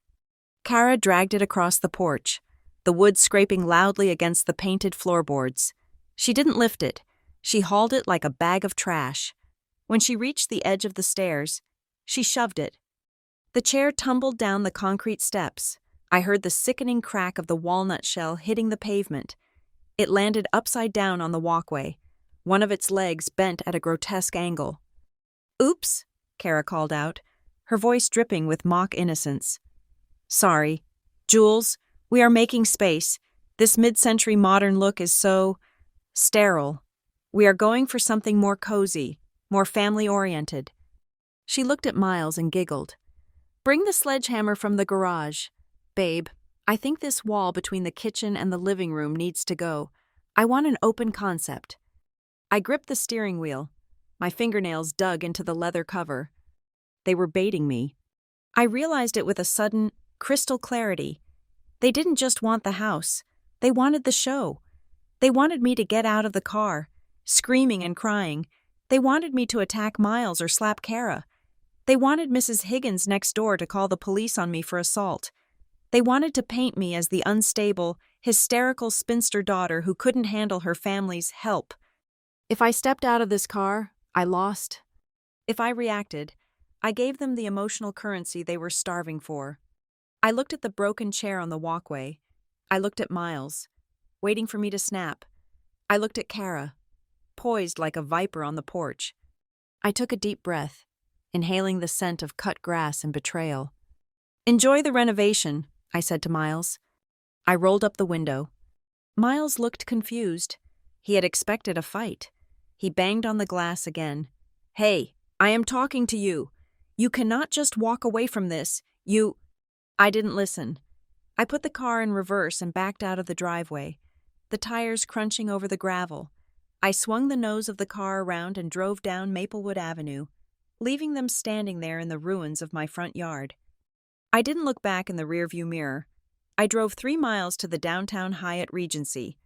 Kara dragged it across the porch, the wood scraping loudly against the painted floorboards. She didn't lift it. She hauled it like a bag of trash. When she reached the edge of the stairs, she shoved it. The chair tumbled down the concrete steps. I heard the sickening crack of the walnut shell hitting the pavement. It landed upside down on the walkway. One of its legs bent at a grotesque angle. Oops, Kara called out, her voice dripping with mock innocence. Sorry. Jules, we are making space. This mid-century modern look is so sterile. We are going for something more cozy, more family-oriented. She looked at Miles and giggled. Bring the sledgehammer from the garage. Babe, I think this wall between the kitchen and the living room needs to go. I want an open concept. I gripped the steering wheel. My fingernails dug into the leather cover. They were baiting me. I realized it with a sudden, crystal clarity. They didn't just want the house. They wanted the show. They wanted me to get out of the car, screaming and crying. They wanted me to attack Miles or slap Kara. They wanted Mrs. Higgins next door to call the police on me for assault. They wanted to paint me as the unstable, hysterical spinster daughter who couldn't handle her family's help. If I stepped out of this car, I lost. If I reacted, I gave them the emotional currency they were starving for. I looked at the broken chair on the walkway. I looked at Miles, waiting for me to snap. I looked at Kara, poised like a viper on the porch. I took a deep breath, inhaling the scent of cut grass and betrayal. "Enjoy the renovation," I said to Miles. I rolled up the window. Miles looked confused. He had expected a fight. He banged on the glass again. "Hey, I am talking to you. You cannot just walk away from this. I didn't listen. I put the car in reverse and backed out of the driveway, the tires crunching over the gravel. I swung the nose of the car around and drove down Maplewood Avenue, leaving them standing there in the ruins of my front yard. I didn't look back in the rearview mirror. I drove 3 miles to the downtown Hyatt Regency.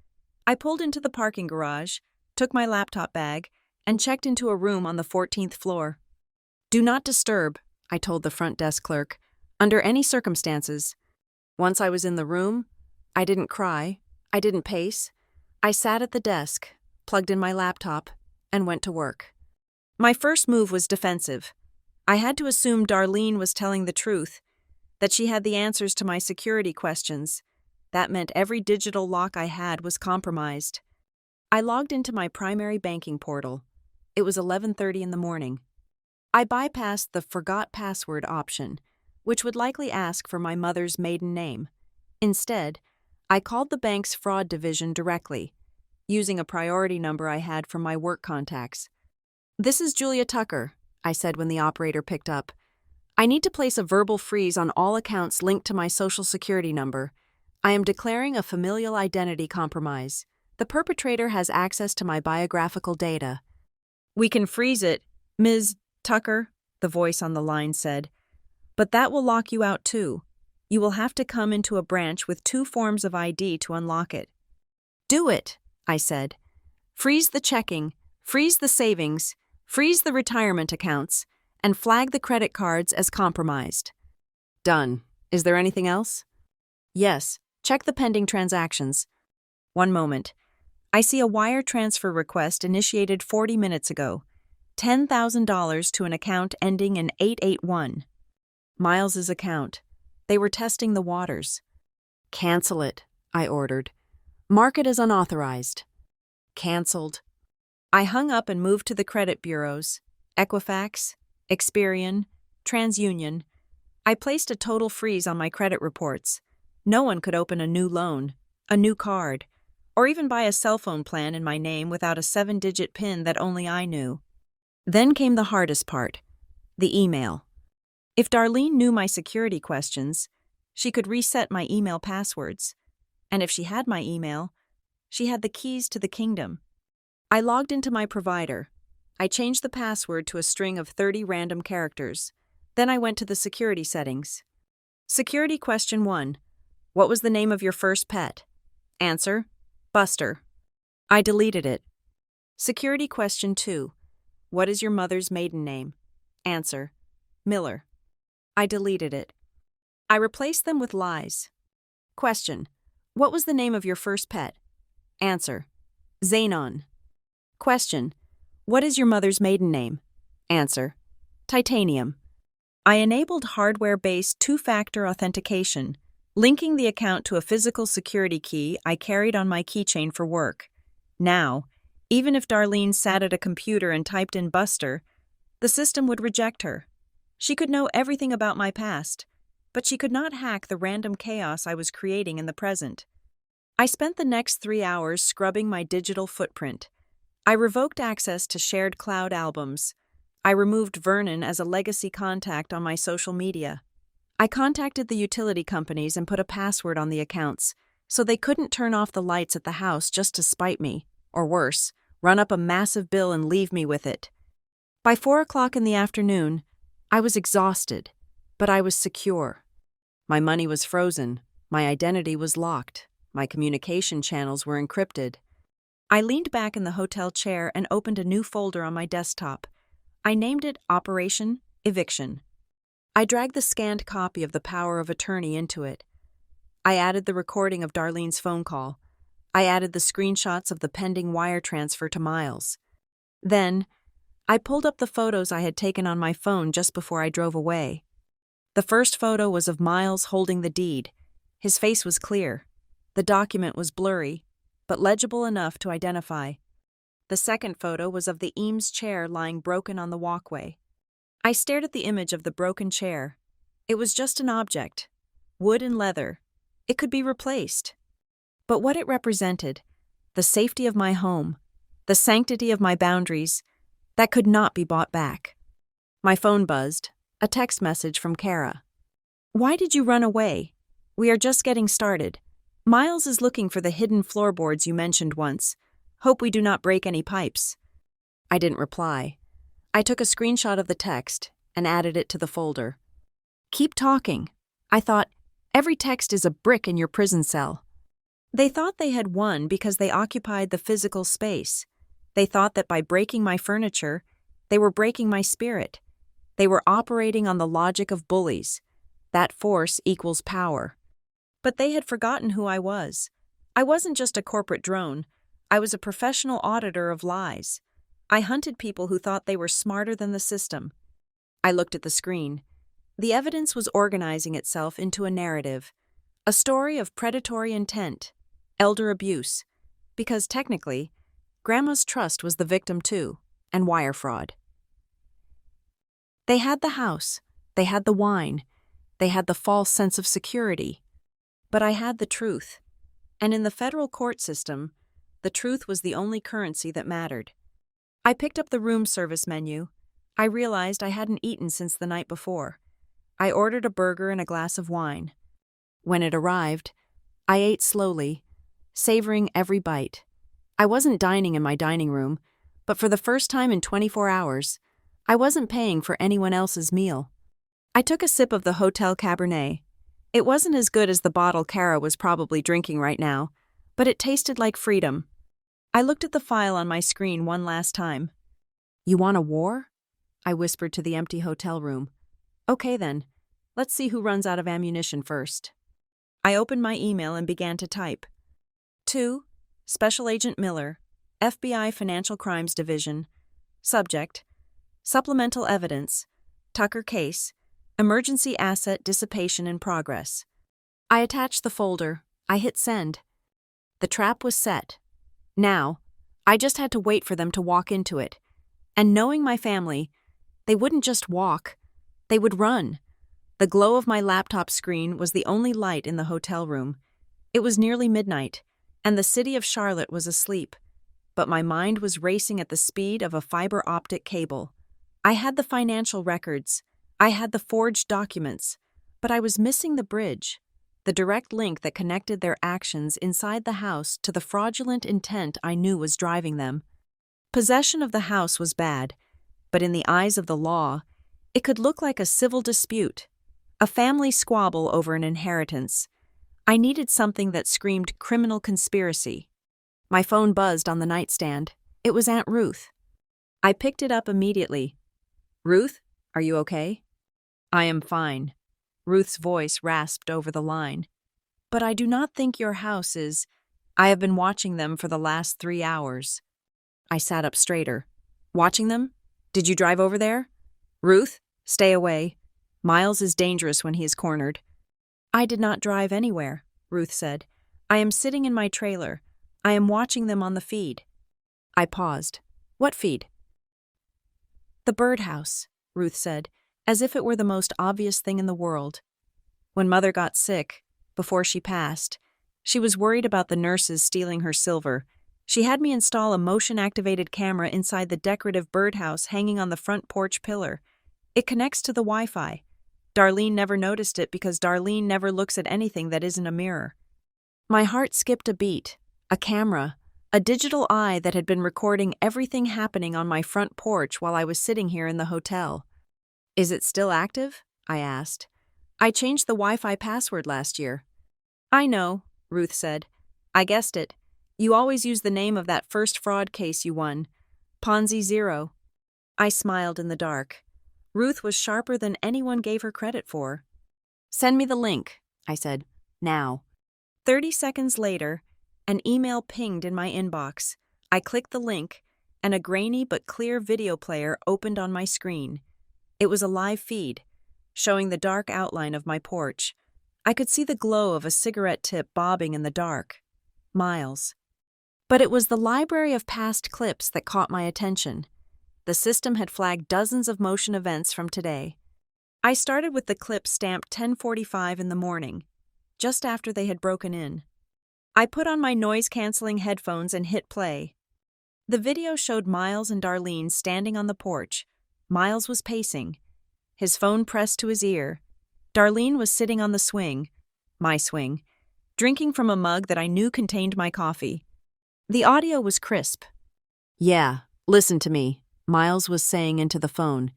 I pulled into the parking garage, took my laptop bag, and checked into a room on the 14th floor. "Do not disturb," I told the front desk clerk, "under any circumstances." Once I was in the room, I didn't cry, I didn't pace. I sat at the desk, plugged in my laptop, and went to work. My first move was defensive. I had to assume Darlene was telling the truth, that she had the answers to my security questions. That meant every digital lock I had was compromised. I logged into my primary banking portal. It was 11:30 in the morning. I bypassed the forgot password option, which would likely ask for my mother's maiden name. Instead, I called the bank's fraud division directly, using a priority number I had from my work contacts. "This is Julia Tucker," I said when the operator picked up. "I need to place a verbal freeze on all accounts linked to my Social Security number. I am declaring a familial identity compromise. The perpetrator has access to my biographical data." "We can freeze it, Ms. Tucker," the voice on the line said. "But that will lock you out too. You will have to come into a branch with 2 forms of ID to unlock it." "Do it," I said. "Freeze the checking, freeze the savings, freeze the retirement accounts, and flag the credit cards as compromised." "Done. Is there anything else?" "Yes. Check the pending transactions." "One moment. I see a wire transfer request initiated 40 minutes ago. $10,000 to an account ending in 881. Miles's account. They were testing the waters." "Cancel it," I ordered. "Mark it as unauthorized." Canceled. I hung up and moved to the credit bureaus, Equifax, Experian, TransUnion. I placed a total freeze on my credit reports. No one could open a new loan, a new card, or even buy a cell phone plan in my name without a 7-digit PIN that only I knew. Then came the hardest part, the email. If Darlene knew my security questions, she could reset my email passwords. And if she had my email, she had the keys to the kingdom. I logged into my provider. I changed the password to a string of 30 random characters. Then I went to the security settings. Security question 1. What was the name of your first pet? Answer: Buster. I deleted it. Security question 2. What is your mother's maiden name? Answer: Miller. I deleted it. I replaced them with lies. Question: What was the name of your first pet? Answer: Xenon. Question: What is your mother's maiden name? Answer: Titanium. I enabled hardware-based 2-factor authentication, linking the account to a physical security key I carried on my keychain for work. Now, even if Darlene sat at a computer and typed in Buster, the system would reject her. She could know everything about my past, but she could not hack the random chaos I was creating in the present. I spent the next 3 hours scrubbing my digital footprint. I revoked access to shared cloud albums. I removed Vernon as a legacy contact on my social media. I contacted the utility companies and put a password on the accounts, so they couldn't turn off the lights at the house just to spite me, or worse, run up a massive bill and leave me with it. By 4 o'clock in the afternoon, I was exhausted, but I was secure. My money was frozen, My identity was locked. My communication channels were encrypted. I leaned back in the hotel chair and opened a new folder on my desktop. I named it Operation Eviction. I dragged the scanned copy of the power of attorney into it. I added the recording of Darlene's phone call. I added the screenshots of the pending wire transfer to Miles. Then, I pulled up the photos I had taken on my phone just before I drove away. The first photo was of Miles holding the deed. His face was clear. The document was blurry, but legible enough to identify. The second photo was of the Eames chair lying broken on the walkway. I stared at the image of the broken chair. It was just an object, wood and leather. It could be replaced. But what it represented, the safety of my home, the sanctity of my boundaries, that could not be bought back. My phone buzzed, a text message from Kara. "Why did you run away? We are just getting started. Miles is looking for the hidden floorboards you mentioned once. Hope we do not break any pipes." I didn't reply. I took a screenshot of the text and added it to the folder. "Keep talking." I thought, every text is a brick in your prison cell. They thought they had won because they occupied the physical space. They thought that by breaking my furniture, they were breaking my spirit. They were operating on the logic of bullies. That force equals power. But they had forgotten who I was. I wasn't just a corporate drone. I was a professional auditor of lies. I hunted people who thought they were smarter than the system. I looked at the screen. The evidence was organizing itself into a narrative, a story of predatory intent, elder abuse, because technically, Grandma's trust was the victim too, and wire fraud. They had the house, they had the wine, they had the false sense of security. But I had the truth, and in the federal court system, the truth was the only currency that mattered. I picked up the room service menu. I realized I hadn't eaten since the night before. I ordered a burger and a glass of wine. When it arrived, I ate slowly, savoring every bite. I wasn't dining in my dining room, but for the first time in 24 hours, I wasn't paying for anyone else's meal. I took a sip of the hotel Cabernet. It wasn't as good as the bottle Kara was probably drinking right now, but it tasted like freedom. I looked at the file on my screen one last time. "You want a war?" I whispered to the empty hotel room. "Okay then, let's see who runs out of ammunition first." I opened my email and began to type. To Special Agent Miller, FBI Financial Crimes Division. Subject: Supplemental Evidence, Tucker Case, Emergency Asset Dissipation in Progress. I attached the folder. I hit send. The trap was set. Now, I just had to wait for them to walk into it. And knowing my family, they wouldn't just walk, they would run. The glow of my laptop screen was the only light in the hotel room. It was nearly midnight, and the city of Charlotte was asleep. But my mind was racing at the speed of a fiber optic cable. I had the financial records. I had the forged documents. But I was missing the bridge, the direct link that connected their actions inside the house to the fraudulent intent I knew was driving them. Possession of the house was bad, but in the eyes of the law, it could look like a civil dispute, a family squabble over an inheritance. I needed something that screamed criminal conspiracy. My phone buzzed on the nightstand. It was Aunt Ruth. I picked it up immediately. "Ruth, are you okay?" "I am fine." Ruth's voice rasped over the line. "But I do not think your house is—" "I have been watching them for the last 3 hours." I sat up straighter. "Watching them? Did you drive over there?" "Ruth, stay away. Miles is dangerous when he is cornered." "I did not drive anywhere," Ruth said. "I am sitting in my trailer. I am watching them on the feed." I paused. "What feed?" "The birdhouse," Ruth said, as if it were the most obvious thing in the world. When Mother got sick, before she passed, she was worried about the nurses stealing her silver. She had me install a motion-activated camera inside the decorative birdhouse hanging on the front porch pillar. It connects to the Wi-Fi. Darlene never noticed it because Darlene never looks at anything that isn't a mirror. My heart skipped a beat. A camera, a digital eye that had been recording everything happening on my front porch while I was sitting here in the hotel. "Is it still active?" I asked. "I changed the Wi-Fi password last year." I know, Ruth said. I guessed it. You always use the name of that first fraud case you won. Ponzi Zero. I smiled in the dark. Ruth was sharper than anyone gave her credit for. Send me the link, I said. Now. 30 seconds later, an email pinged in my inbox. I clicked the link, and a grainy but clear video player opened on my screen. It was a live feed, showing the dark outline of my porch. I could see the glow of a cigarette tip bobbing in the dark. Miles. But it was the library of past clips that caught my attention. The system had flagged dozens of motion events from today. I started with the clip stamped 10:45 in the morning, just after they had broken in. I put on my noise-canceling headphones and hit play. The video showed Miles and Darlene standing on the porch. Miles was pacing, his phone pressed to his ear. Darlene was sitting on the swing, my swing, drinking from a mug that I knew contained my coffee. The audio was crisp. Yeah, listen to me, Miles was saying into the phone.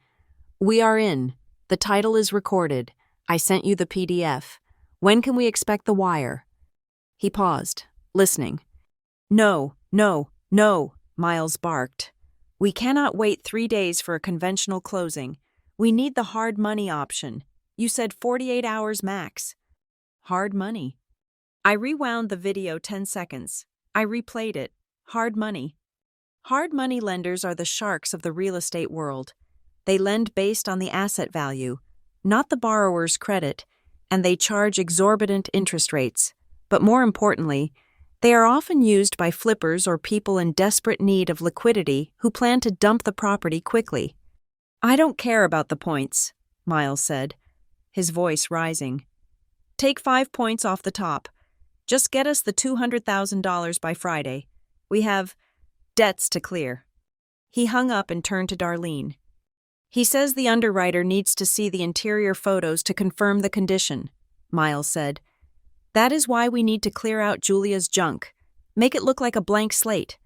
We are in. The title is recorded. I sent you the PDF. When can we expect the wire? He paused, listening. No, Miles barked. We cannot wait 3 days for a conventional closing. We need the hard money option. You said 48 hours max. Hard money. I rewound the video 10 seconds. I replayed it. Hard money. Hard money lenders are the sharks of the real estate world. They lend based on the asset value, not the borrower's credit, and they charge exorbitant interest rates. But more importantly, they are often used by flippers or people in desperate need of liquidity who plan to dump the property quickly. I don't care about the points, Miles said, his voice rising. Take 5 points off the top. Just get us the $200,000 by Friday. We have debts to clear. He hung up and turned to Darlene. He says the underwriter needs to see the interior photos to confirm the condition, Miles said. That is why we need to clear out Julia's junk. Make it look like a blank slate.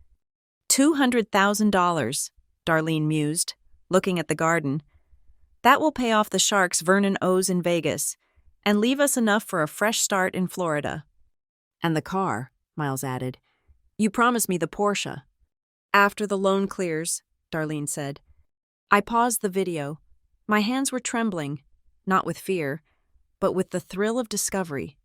$200,000, Darlene mused, looking at the garden. That will pay off the sharks Vernon owes in Vegas, and leave us enough for a fresh start in Florida. And the car, Miles added. You promised me the Porsche. After the loan clears, Darlene said. I paused the video. My hands were trembling, not with fear, but with the thrill of discovery.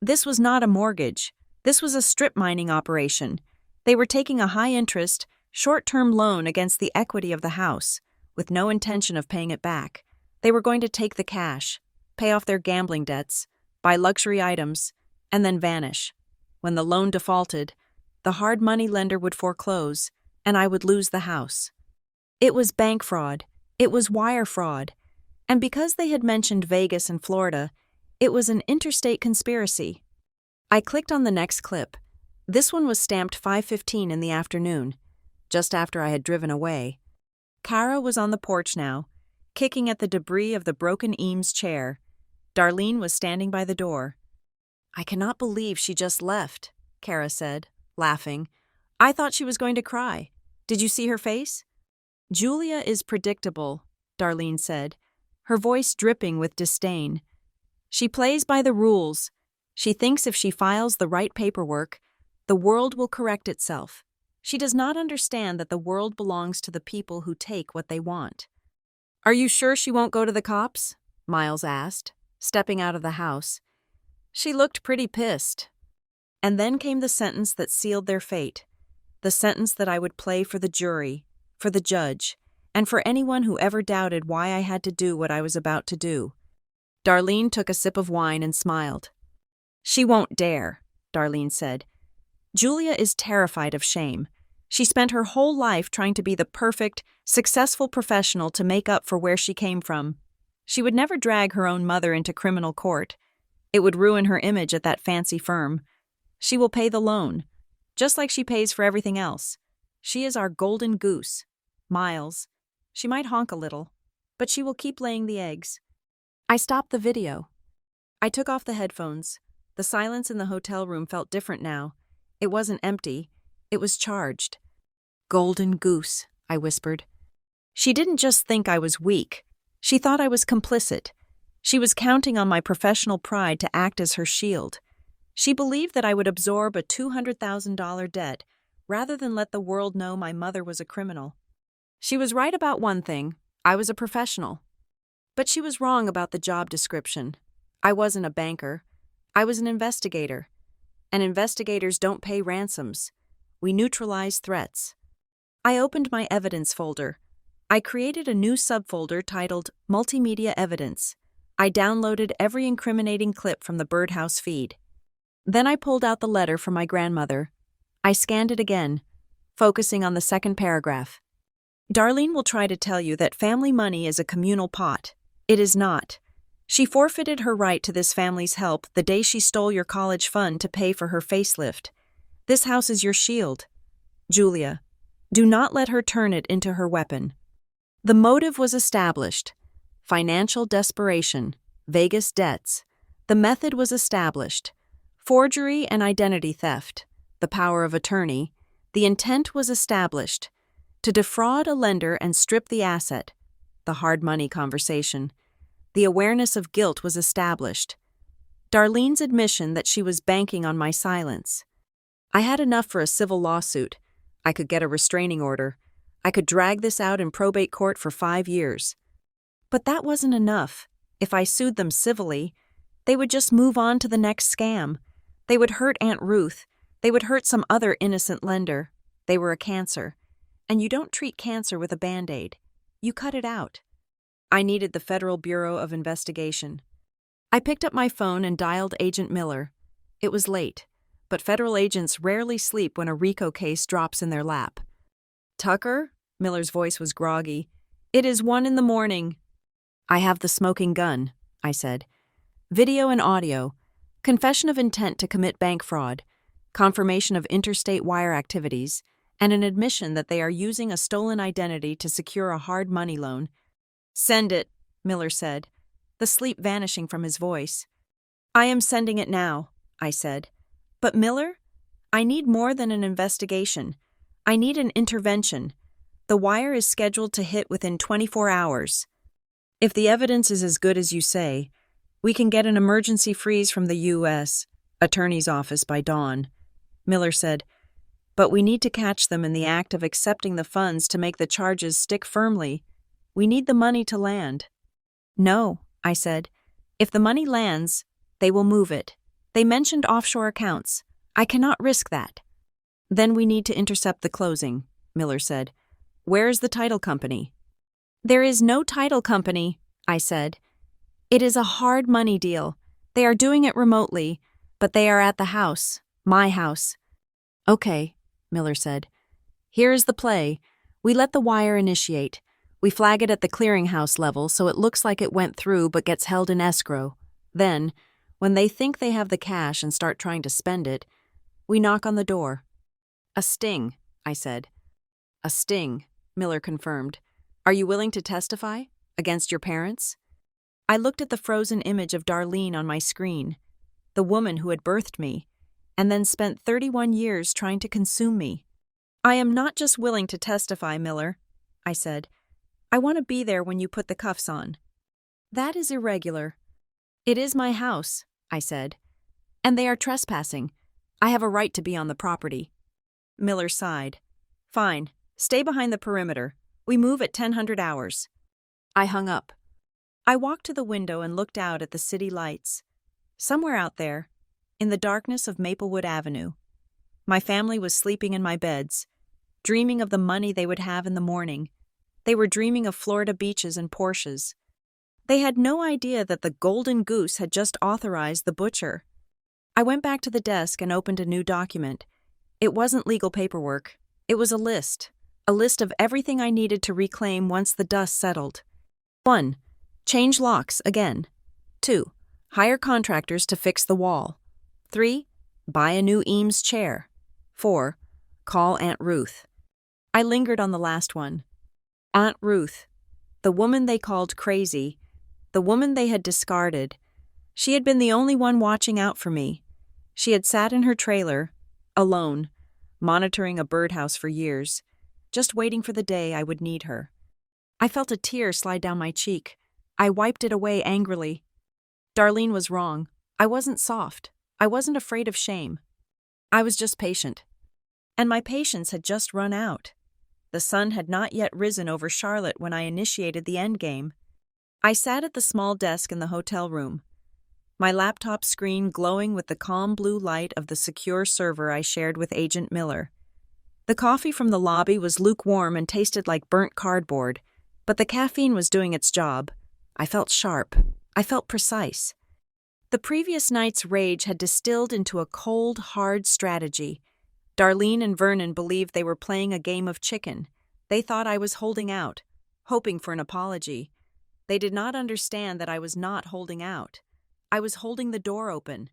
This was not a mortgage. This was a strip mining operation. They were taking a high-interest, short-term loan against the equity of the house, with no intention of paying it back. They were going to take the cash, pay off their gambling debts, buy luxury items, and then vanish. When the loan defaulted, the hard money lender would foreclose, and I would lose the house. It was bank fraud. It was wire fraud. And because they had mentioned Vegas and Florida, it was an interstate conspiracy. I clicked on the next clip. This one was stamped 5:15 in the afternoon, just after I had driven away. Kara was on the porch now, kicking at the debris of the broken Eames chair. Darlene was standing by the door. I cannot believe she just left, Kara said, laughing. I thought she was going to cry. Did you see her face? Julia is predictable, Darlene said, her voice dripping with disdain. She plays by the rules. She thinks if she files the right paperwork, the world will correct itself. She does not understand that the world belongs to the people who take what they want. Are you sure she won't go to the cops? Miles asked, stepping out of the house. She looked pretty pissed. And then came the sentence that sealed their fate, the sentence that I would play for the jury, for the judge, and for anyone who ever doubted why I had to do what I was about to do. Darlene took a sip of wine and smiled. She won't dare, Darlene said. Julia is terrified of shame. She spent her whole life trying to be the perfect, successful professional to make up for where she came from. She would never drag her own mother into criminal court. It would ruin her image at that fancy firm. She will pay the loan, just like she pays for everything else. She is our golden goose. Miles. She might honk a little, but she will keep laying the eggs. I stopped the video. I took off the headphones. The silence in the hotel room felt different now. It wasn't empty. It was charged. Golden goose, I whispered. She didn't just think I was weak. She thought I was complicit. She was counting on my professional pride to act as her shield. She believed that I would absorb a $200,000 debt rather than let the world know my mother was a criminal. She was right about one thing: I was a professional. But she was wrong about the job description. I wasn't a banker. I was an investigator. And investigators don't pay ransoms. We neutralize threats. I opened my evidence folder. I created a new subfolder titled Multimedia Evidence. I downloaded every incriminating clip from the Birdhouse feed. Then I pulled out the letter from my grandmother. I scanned it again, focusing on the second paragraph. Darlene will try to tell you that family money is a communal pot. It is not. She forfeited her right to this family's help the day she stole your college fund to pay for her facelift. This house is your shield. Julia, do not let her turn it into her weapon. The motive was established. Financial desperation, Vegas debts. The method was established. Forgery and identity theft, the power of attorney. The intent was established. To defraud a lender and strip the asset, the hard money conversation. The awareness of guilt was established. Darlene's admission that she was banking on my silence. I had enough for a civil lawsuit. I could get a restraining order. I could drag this out in probate court for 5 years. But that wasn't enough. If I sued them civilly, they would just move on to the next scam. They would hurt Aunt Ruth. They would hurt some other innocent lender. They were a cancer. And you don't treat cancer with a Band-Aid. You cut it out. I needed the Federal Bureau of Investigation. I picked up my phone and dialed Agent Miller. It was late, but federal agents rarely sleep when a RICO case drops in their lap. Tucker? Miller's voice was groggy. It is 1 a.m. I have the smoking gun, I said. Video and audio. Confession of intent to commit bank fraud. Confirmation of interstate wire activities. And an admission that they are using a stolen identity to secure a hard money loan. Send it, Miller said, the sleep vanishing from his voice. I am sending it now, I said. But Miller, I need more than an investigation. I need an intervention. The wire is scheduled to hit within 24 hours. If the evidence is as good as you say, we can get an emergency freeze from the U.S. Attorney's Office by dawn. Miller said, but we need to catch them in the act of accepting the funds to make the charges stick firmly. We need the money to land. No, I said. If the money lands, they will move it. They mentioned offshore accounts. I cannot risk that. Then we need to intercept the closing, Miller said. Where is the title company? There is no title company, I said. It is a hard money deal. They are doing it remotely, but they are at the house, my house. Okay, Miller said. Here is the play. We let the wire initiate. We flag it at the clearinghouse level so it looks like it went through but gets held in escrow. Then, when they think they have the cash and start trying to spend it, we knock on the door. A sting, I said. A sting, Miller confirmed. Are you willing to testify? Against your parents? I looked at the frozen image of Darlene on my screen, the woman who had birthed me, and then spent 31 years trying to consume me. I am not just willing to testify, Miller, I said. I want to be there when you put the cuffs on. That is irregular. It is my house, I said. And they are trespassing. I have a right to be on the property. Miller sighed. Fine. Stay behind the perimeter. We move at 1000 hours. I hung up. I walked to the window and looked out at the city lights. Somewhere out there, in the darkness of Maplewood Avenue, my family was sleeping in my beds, dreaming of the money they would have in the morning. They were dreaming of Florida beaches and Porsches. They had no idea that the Golden Goose had just authorized the butcher. I went back to the desk and opened a new document. It wasn't legal paperwork. It was a list of everything I needed to reclaim once the dust settled. 1. Change locks again. 2. Hire contractors to fix the wall. 3. Buy a new Eames chair. 4. Call Aunt Ruth. I lingered on the last one. Aunt Ruth, the woman they called crazy, the woman they had discarded. She had been the only one watching out for me. She had sat in her trailer, alone, monitoring a birdhouse for years, just waiting for the day I would need her. I felt a tear slide down my cheek. I wiped it away angrily. Darlene was wrong. I wasn't soft. I wasn't afraid of shame. I was just patient. And my patience had just run out. The sun had not yet risen over Charlotte when I initiated the endgame. I sat at the small desk in the hotel room, my laptop screen glowing with the calm blue light of the secure server I shared with Agent Miller. The coffee from the lobby was lukewarm and tasted like burnt cardboard, but the caffeine was doing its job. I felt sharp. I felt precise. The previous night's rage had distilled into a cold, hard strategy. Darlene and Vernon believed they were playing a game of chicken. They thought I was holding out, hoping for an apology. They did not understand that I was not holding out. I was holding the door open.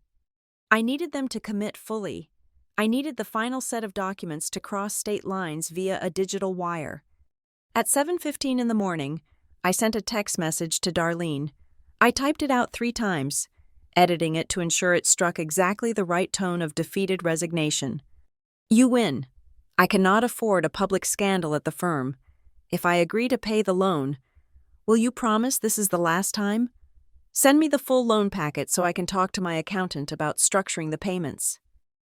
I needed them to commit fully. I needed the final set of documents to cross state lines via a digital wire. At 7:15 in the morning, I sent a text message to Darlene. I typed it out 3 times, editing it to ensure it struck exactly the right tone of defeated resignation. You win. I cannot afford a public scandal at the firm. If I agree to pay the loan, will you promise this is the last time? Send me the full loan packet so I can talk to my accountant about structuring the payments.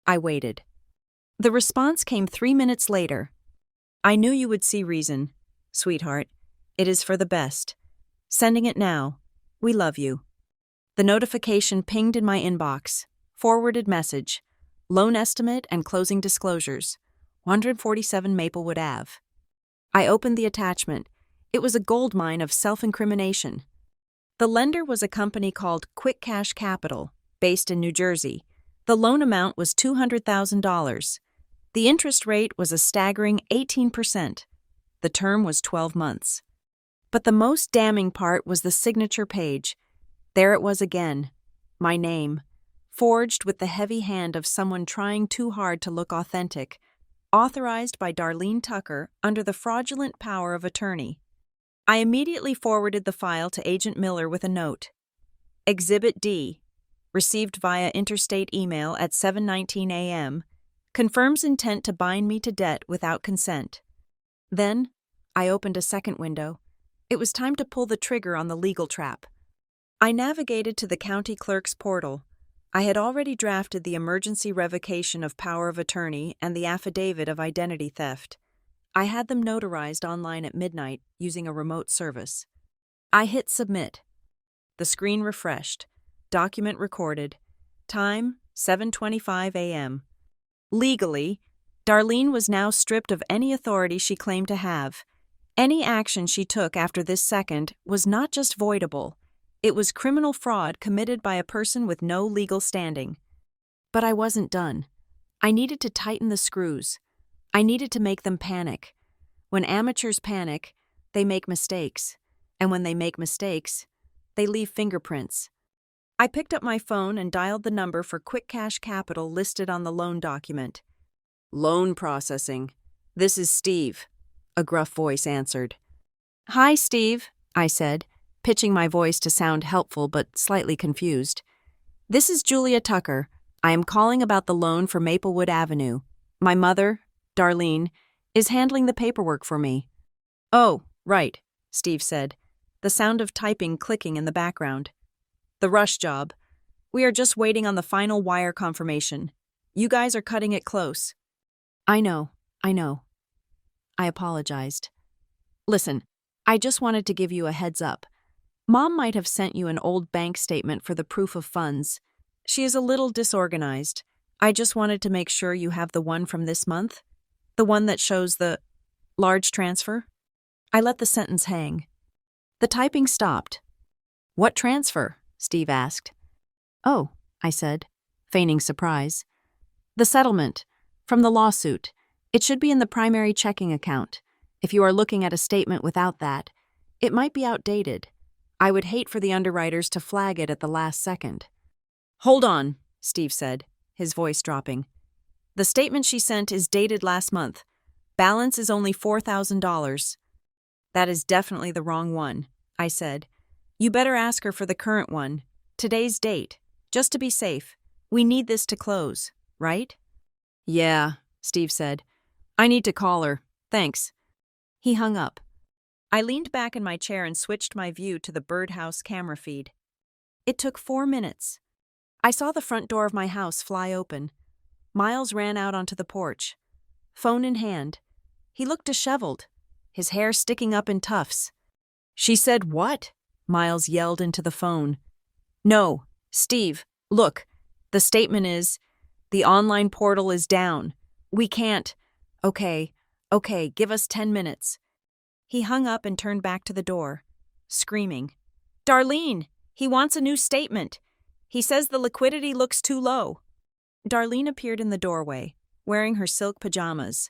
I waited. The response came 3 minutes later. I knew you would see reason. Sweetheart, it is for the best. Sending it now. We love you. The notification pinged in my inbox. Forwarded message. Loan estimate and closing disclosures. 147 Maplewood Ave. I opened the attachment. It was a goldmine of self-incrimination. The lender was a company called Quick Cash Capital, based in New Jersey. The loan amount was $200,000. The interest rate was a staggering 18%. The term was 12 months. But the most damning part was the signature page. There it was again, my name, forged with the heavy hand of someone trying too hard to look authentic, authorized by Darlene Tucker under the fraudulent power of attorney. I immediately forwarded the file to Agent Miller with a note. Exhibit D, received via interstate email at 7:19 a.m., confirms intent to bind me to debt without consent. Then, I opened a second window. It was time to pull the trigger on the legal trap. I navigated to the county clerk's portal. I had already drafted the emergency revocation of power of attorney and the affidavit of identity theft. I had them notarized online at midnight using a remote service. I hit submit. The screen refreshed. Document recorded. Time, 7:25 a.m. Legally, Darlene was now stripped of any authority she claimed to have. Any action she took after this second was not just voidable. It was criminal fraud committed by a person with no legal standing. But I wasn't done. I needed to tighten the screws. I needed to make them panic. When amateurs panic, they make mistakes. And when they make mistakes, they leave fingerprints. I picked up my phone and dialed the number for Quick Cash Capital listed on the loan document. Loan processing. This is Steve, a gruff voice answered. Hi, Steve, I said, pitching my voice to sound helpful but slightly confused. This is Julia Tucker. I am calling about the loan for Maplewood Avenue. My mother, Darlene, is handling the paperwork for me. Oh, right, Steve said, the sound of typing clicking in the background. The rush job. We are just waiting on the final wire confirmation. You guys are cutting it close. I know. I apologized. Listen, I just wanted to give you a heads up. Mom might have sent you an old bank statement for the proof of funds. She is a little disorganized. I just wanted to make sure you have the one from this month. The one that shows the large transfer. I let the sentence hang. The typing stopped. What transfer? Steve asked. Oh, I said, feigning surprise. The settlement. From the lawsuit. It should be in the primary checking account. If you are looking at a statement without that, it might be outdated. I would hate for the underwriters to flag it at the last second. Hold on, Steve said, his voice dropping. The statement she sent is dated last month. Balance is only $4,000. That is definitely the wrong one, I said. You better ask her for the current one. Today's date. Just to be safe. We need this to close, right? Yeah, Steve said. I need to call her. Thanks. He hung up. I leaned back in my chair and switched my view to the birdhouse camera feed. It took 4 minutes. I saw the front door of my house fly open. Miles ran out onto the porch, phone in hand. He looked disheveled, his hair sticking up in tufts. "She said what?" Miles yelled into the phone. "No, Steve, look. The statement is, the online portal is down. We can't. Okay, give us 10 minutes. He hung up and turned back to the door, screaming. "Darlene, he wants a new statement. He says the liquidity looks too low." Darlene appeared in the doorway, wearing her silk pajamas.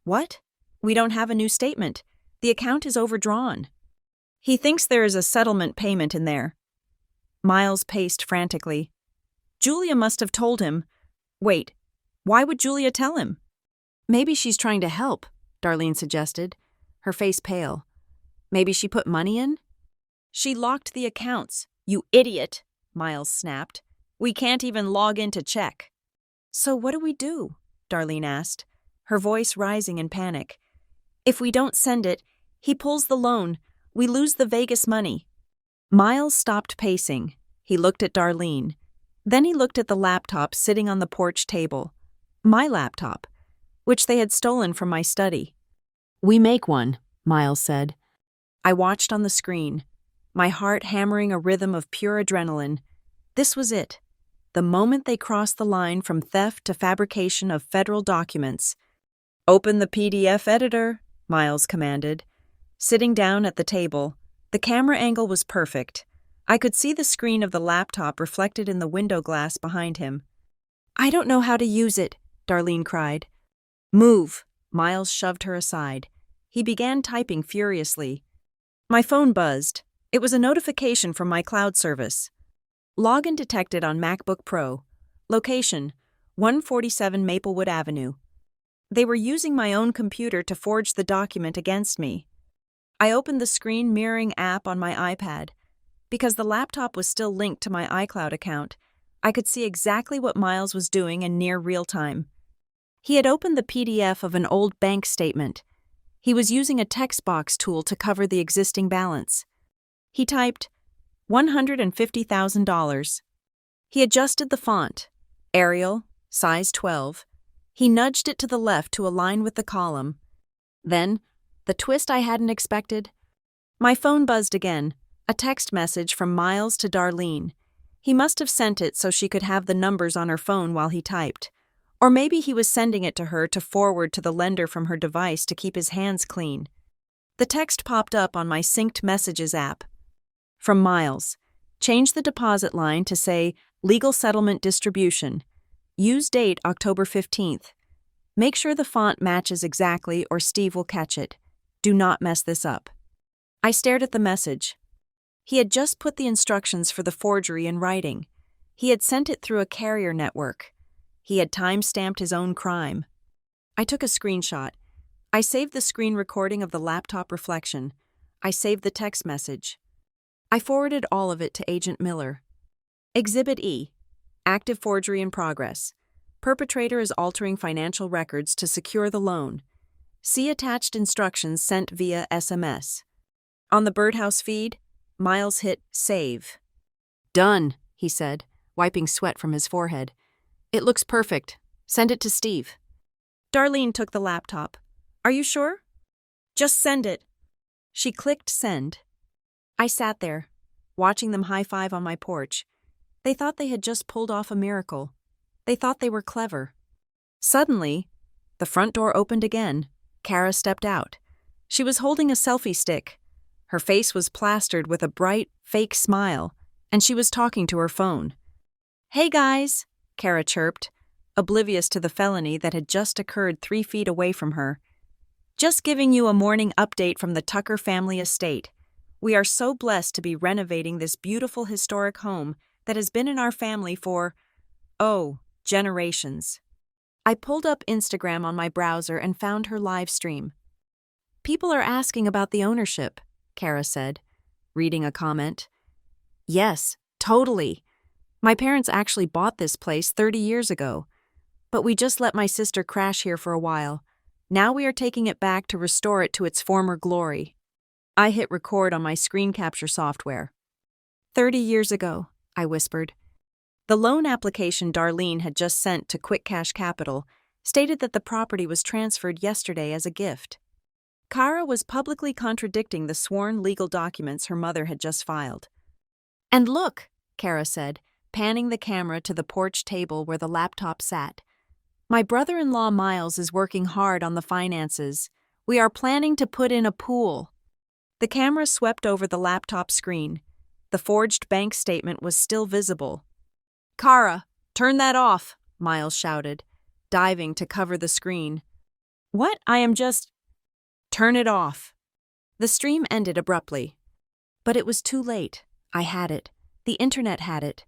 "What? We don't have a new statement. The account is overdrawn." "He thinks there is a settlement payment in there." Miles paced frantically. "Julia must have told him." "Wait, why would Julia tell him?" "Maybe she's trying to help," Darlene suggested, her face pale. "Maybe she put money in?" "She locked the accounts, you idiot," Miles snapped. "We can't even log in to check." "So what do we do?" Darlene asked, her voice rising in panic. "If we don't send it, he pulls the loan. We lose the Vegas money." Miles stopped pacing. He looked at Darlene. Then he looked at the laptop sitting on the porch table. My laptop, which they had stolen from my study. "We make one," Miles said. I watched on the screen, my heart hammering a rhythm of pure adrenaline. This was it. The moment they crossed the line from theft to fabrication of federal documents. "Open the PDF editor," Miles commanded. Sitting down at the table, the camera angle was perfect. I could see the screen of the laptop reflected in the window glass behind him. "I don't know how to use it," Darlene cried. "Move," Miles shoved her aside. He began typing furiously. My phone buzzed. It was a notification from my cloud service. Login detected on MacBook Pro. Location, 147 Maplewood Avenue. They were using my own computer to forge the document against me. I opened the screen mirroring app on my iPad. Because the laptop was still linked to my iCloud account, I could see exactly what Miles was doing in near real time. He had opened the PDF of an old bank statement. He was using a text box tool to cover the existing balance. He typed, $150,000. He adjusted the font, Arial, size 12. He nudged it to the left to align with the column. Then, the twist I hadn't expected. My phone buzzed again, a text message from Miles to Darlene. He must have sent it so she could have the numbers on her phone while he typed. Or maybe he was sending it to her to forward to the lender from her device to keep his hands clean. The text popped up on my synced messages app. From Miles, change the deposit line to say legal settlement distribution. Use date October 15th. Make sure the font matches exactly or Steve will catch it. Do not mess this up. I stared at the message. He had just put the instructions for the forgery in writing. He had sent it through a carrier network. He had time-stamped his own crime. I took a screenshot. I saved the screen recording of the laptop reflection. I saved the text message. I forwarded all of it to Agent Miller. Exhibit E. Active forgery in progress. Perpetrator is altering financial records to secure the loan. See attached instructions sent via SMS. On the Birdhouse feed, Miles hit save. "Done," he said, wiping sweat from his forehead. "It looks perfect. Send it to Steve." Darlene took the laptop. "Are you sure?" "Just send it." She clicked send. I sat there, watching them high-five on my porch. They thought they had just pulled off a miracle. They thought they were clever. Suddenly, the front door opened again. Kara stepped out. She was holding a selfie stick. Her face was plastered with a bright, fake smile, and she was talking to her phone. "Hey guys," Kara chirped, oblivious to the felony that had just occurred 3 feet away from her. "Just giving you a morning update from the Tucker family estate. We are so blessed to be renovating this beautiful historic home that has been in our family for, generations." I pulled up Instagram on my browser and found her live stream. "People are asking about the ownership," Kara said, reading a comment. "Yes, totally. My parents actually bought this place 30 years ago, but we just let my sister crash here for a while. Now we are taking it back to restore it to its former glory." I hit record on my screen capture software. 30 years ago, I whispered. The loan application Darlene had just sent to Quick Cash Capital stated that the property was transferred yesterday as a gift. Kara was publicly contradicting the sworn legal documents her mother had just filed. "And look," Kara said, panning the camera to the porch table where the laptop sat. "My brother-in-law Miles is working hard on the finances. We are planning to put in a pool." The camera swept over the laptop screen. The forged bank statement was still visible. "Kara, turn that off," Miles shouted, diving to cover the screen. "What? I am just—" "Turn it off." The stream ended abruptly. But it was too late. I had it. The internet had it.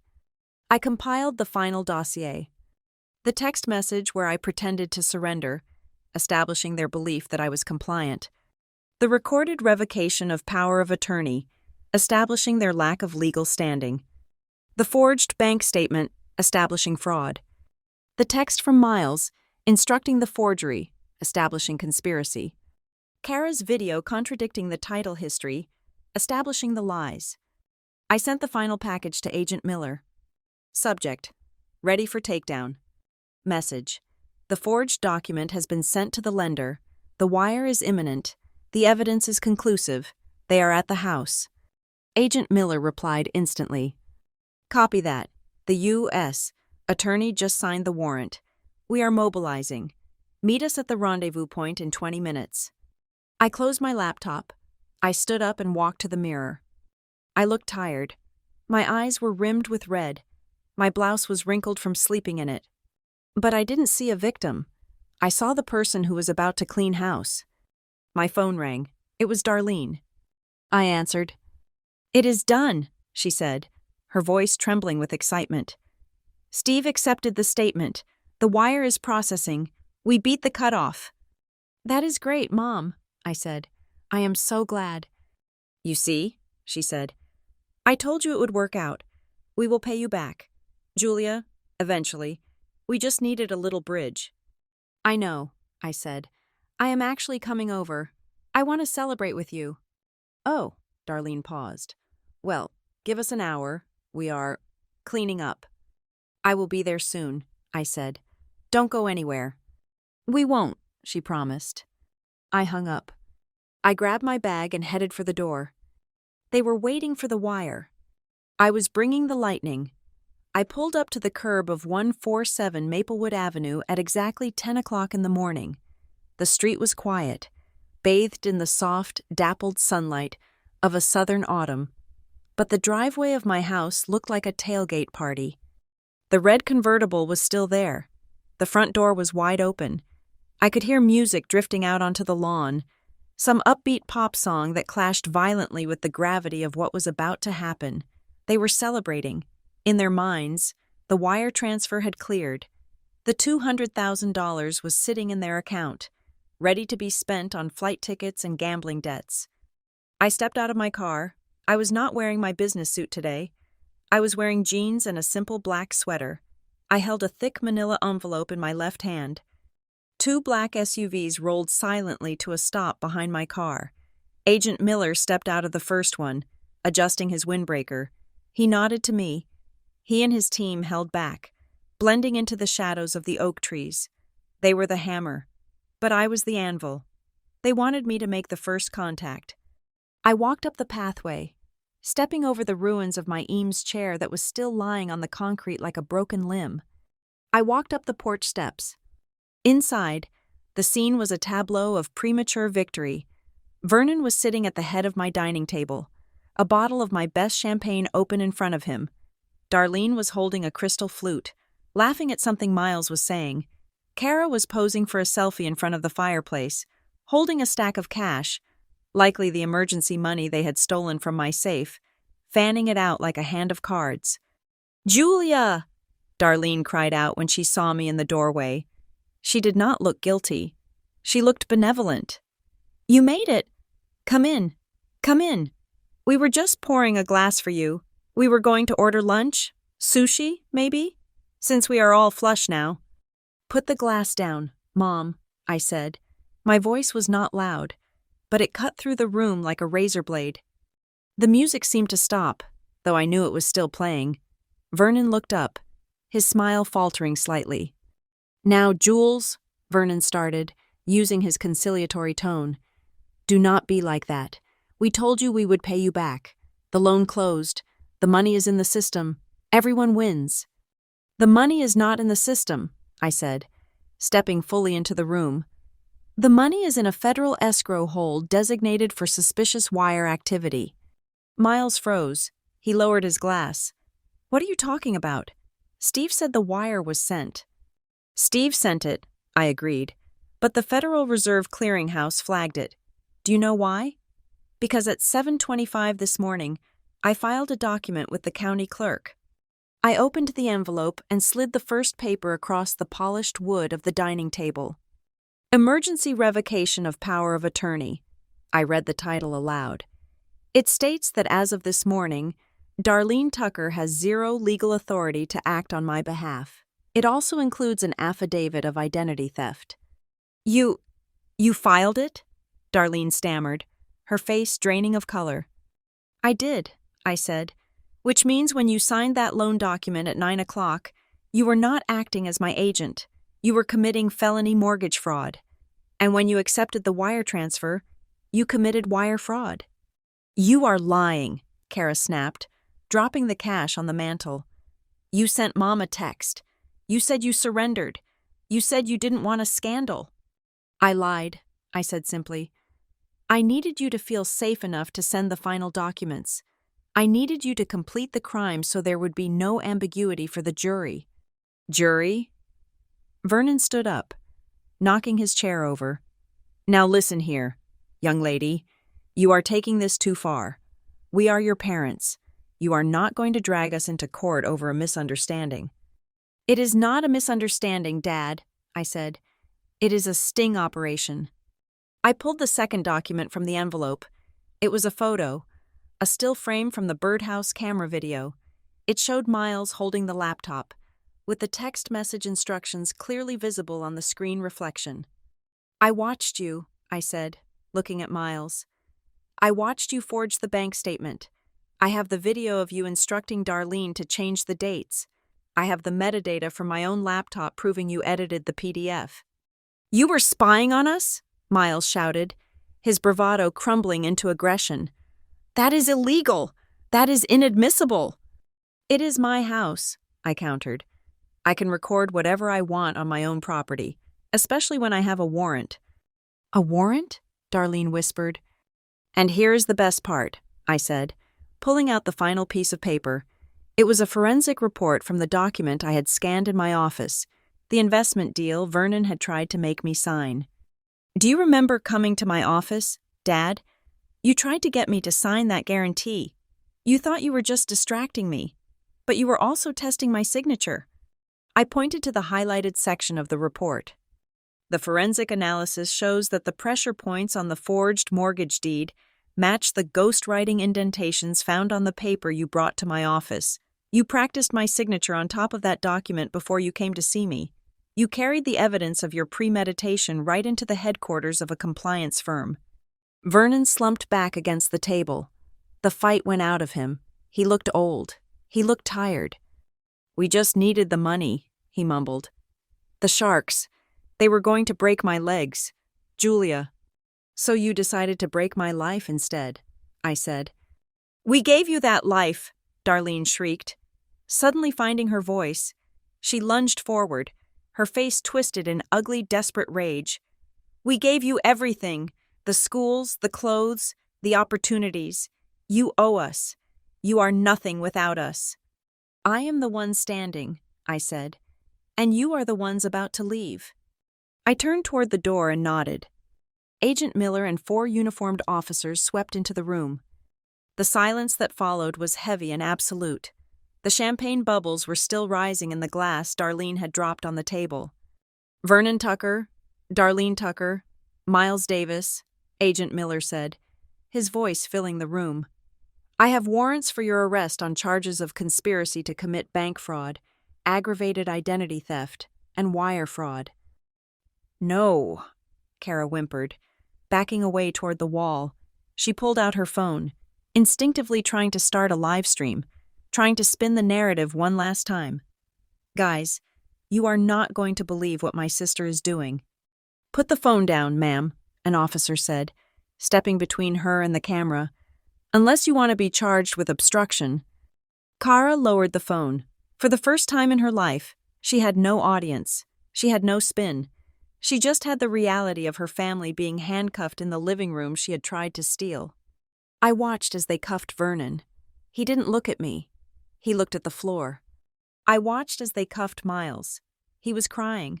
I compiled the final dossier. The text message where I pretended to surrender, establishing their belief that I was compliant. The recorded revocation of power of attorney, establishing their lack of legal standing. The forged bank statement, establishing fraud. The text from Miles, instructing the forgery, establishing conspiracy. Kara's video contradicting the title history, establishing the lies. I sent the final package to Agent Miller. Subject: ready for takedown. Message: the forged document has been sent to the lender. The wire is imminent. The evidence is conclusive. They are at the house. Agent Miller replied instantly. Copy that. The U.S. Attorney just signed the warrant. We are mobilizing. Meet us at the rendezvous point in 20 minutes. I closed my laptop. I stood up and walked to the mirror. I looked tired. My eyes were rimmed with red. My blouse was wrinkled from sleeping in it. But I didn't see a victim. I saw the person who was about to clean house. My phone rang. It was Darlene. I answered. "It is done," she said, her voice trembling with excitement. "Steve accepted the statement. The wire is processing. We beat the cutoff." "That is great, Mom," I said. "I am so glad." "You see," she said. "I told you it would work out. We will pay you back. Julia, eventually. We just needed a little bridge." "I know," I said. "I am actually coming over. I want to celebrate with you." "Oh," Darlene paused. "Well, give us an hour. We are cleaning up." "I will be there soon," I said. "Don't go anywhere." "We won't," she promised. I hung up. I grabbed my bag and headed for the door. They were waiting for the wire. I was bringing the lightning. I pulled up to the curb of 147 Maplewood Avenue at exactly 10 o'clock in the morning. The street was quiet, bathed in the soft, dappled sunlight of a southern autumn. But the driveway of my house looked like a tailgate party. The red convertible was still there. The front door was wide open. I could hear music drifting out onto the lawn, some upbeat pop song that clashed violently with the gravity of what was about to happen. They were celebrating. In their minds, the wire transfer had cleared. The $200,000 was sitting in their account, ready to be spent on flight tickets and gambling debts. I stepped out of my car. I was not wearing my business suit today. I was wearing jeans and a simple black sweater. I held a thick manila envelope in my left hand. 2 black SUVs rolled silently to a stop behind my car. Agent Miller stepped out of the first one, adjusting his windbreaker. He nodded to me. He and his team held back, blending into the shadows of the oak trees. They were the hammer, but I was the anvil. They wanted me to make the first contact. I walked up the pathway, stepping over the ruins of my Eames chair that was still lying on the concrete like a broken limb. I walked up the porch steps. Inside, the scene was a tableau of premature victory. Vernon was sitting at the head of my dining table, a bottle of my best champagne open in front of him. Darlene was holding a crystal flute, laughing at something Miles was saying. Kara was posing for a selfie in front of the fireplace, holding a stack of cash, likely the emergency money they had stolen from my safe, fanning it out like a hand of cards. "Julia!" Darlene cried out when she saw me in the doorway. She did not look guilty. She looked benevolent. "You made it. Come in. Come in. We were just pouring a glass for you. We were going to order lunch? Sushi, maybe? Since we are all flush now." "Put the glass down, Mom," I said. My voice was not loud, but it cut through the room like a razor blade. The music seemed to stop, though I knew it was still playing. Vernon looked up. his smile faltering slightly. "Now, Jules," Vernon started, using his conciliatory tone, "do not be like that. We told you we would pay you back. The loan closed. The money is in the system. Everyone wins." "The money is not in the system," I said, stepping fully into the room. "The money is in a federal escrow hold designated for suspicious wire activity." Miles froze. He lowered his glass. "What are you talking about? Steve said the wire was sent." "Steve sent it," I agreed, "but the Federal Reserve Clearinghouse flagged it. Do you know why? Because at 7:25 this morning, I filed a document with the county clerk." I opened the envelope and slid the first paper across the polished wood of the dining table. "Emergency Revocation of Power of Attorney." I read the title aloud. "It states that as of this morning, Darlene Tucker has zero legal authority to act on my behalf. It also includes an affidavit of identity theft." You filed it?" Darlene stammered, her face draining of color. "I did," I said, "which means when you signed that loan document at 9 o'clock, you were not acting as my agent. You were committing felony mortgage fraud. And when you accepted the wire transfer, you committed wire fraud." "You are lying," Kara snapped, dropping the cash on the mantel. "You sent Mom a text. You said you surrendered. You said you didn't want a scandal." "I lied," I said simply. "I needed you to feel safe enough to send the final documents. I needed you to complete the crime so there would be no ambiguity for the jury." "Jury?" Vernon stood up, knocking his chair over. "Now listen here, young lady. You are taking this too far. We are your parents. You are not going to drag us into court over a misunderstanding." "It is not a misunderstanding, Dad," I said. "It is a sting operation." I pulled the second document from the envelope. It was a photo, a still frame from the birdhouse camera video. It showed Miles holding the laptop, with the text message instructions clearly visible on the screen reflection. "I watched you," I said, looking at Miles. "I watched you forge the bank statement. I have the video of you instructing Darlene to change the dates. I have the metadata from my own laptop proving you edited the PDF." "You were spying on us?" Miles shouted, his bravado crumbling into aggression. "That is illegal. That is inadmissible." "It is my house," I countered. "I can record whatever I want on my own property, especially when I have a warrant." "A warrant?" Darlene whispered. "And here's the best part," I said, pulling out the final piece of paper. It was a forensic report from the document I had scanned in my office, the investment deal Vernon had tried to make me sign. "Do you remember coming to my office, Dad? You tried to get me to sign that guarantee. You thought you were just distracting me, but you were also testing my signature." I pointed to the highlighted section of the report. "The forensic analysis shows that the pressure points on the forged mortgage deed match the ghostwriting indentations found on the paper you brought to my office. You practiced my signature on top of that document before you came to see me. You carried the evidence of your premeditation right into the headquarters of a compliance firm." Vernon slumped back against the table. The fight went out of him. He looked old. He looked tired. "We just needed the money," he mumbled. "The sharks. They were going to break my legs. Julia." "So you decided to break my life instead," I said. "We gave you that life," Darlene shrieked. Suddenly finding her voice, she lunged forward, her face twisted in ugly, desperate rage. "We gave you everything. The schools, the clothes, the opportunities. You owe us. You are nothing without us." "I am the one standing," I said, "and you are the ones about to leave." I turned toward the door and nodded. Agent Miller and 4 uniformed officers swept into the room. The silence that followed was heavy and absolute. The champagne bubbles were still rising in the glass Darlene had dropped on the table. "Vernon Tucker, Darlene Tucker, Miles Davis," Agent Miller said, his voice filling the room. "I have warrants for your arrest on charges of conspiracy to commit bank fraud, aggravated identity theft, and wire fraud." "No," Kara whimpered, backing away toward the wall. She pulled out her phone, instinctively trying to start a live stream, trying to spin the narrative one last time. Guys, you are not going to believe what my sister is doing. Put the phone down, ma'am, an officer said, stepping between her and the camera. Unless you want to be charged with obstruction. Kara lowered the phone. For the first time in her life, she had no audience. She had no spin. She just had the reality of her family being handcuffed in the living room she had tried to steal. I watched as they cuffed Vernon. He didn't look at me. He looked at the floor. I watched as they cuffed Miles. He was crying,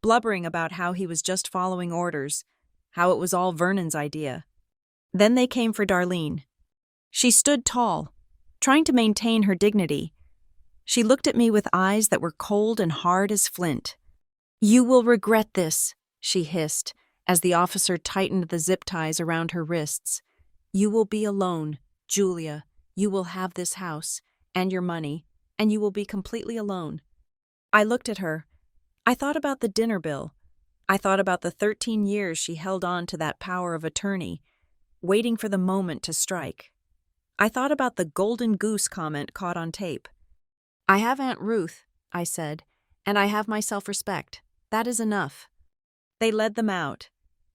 blubbering about how he was just following orders, how it was all Vernon's idea. Then they came for Darlene. She stood tall, trying to maintain her dignity. She looked at me with eyes that were cold and hard as flint. "You will regret this," she hissed, as the officer tightened the zip ties around her wrists. "You will be alone, Julia. You will have this house, and your money, and you will be completely alone." I looked at her. I thought about the dinner bill. I thought about the 13 years she held on to that power of attorney, waiting for the moment to strike. I thought about the golden goose comment caught on tape. "I have Aunt Ruth," I said, "and I have my self-respect. That is enough." They led them out.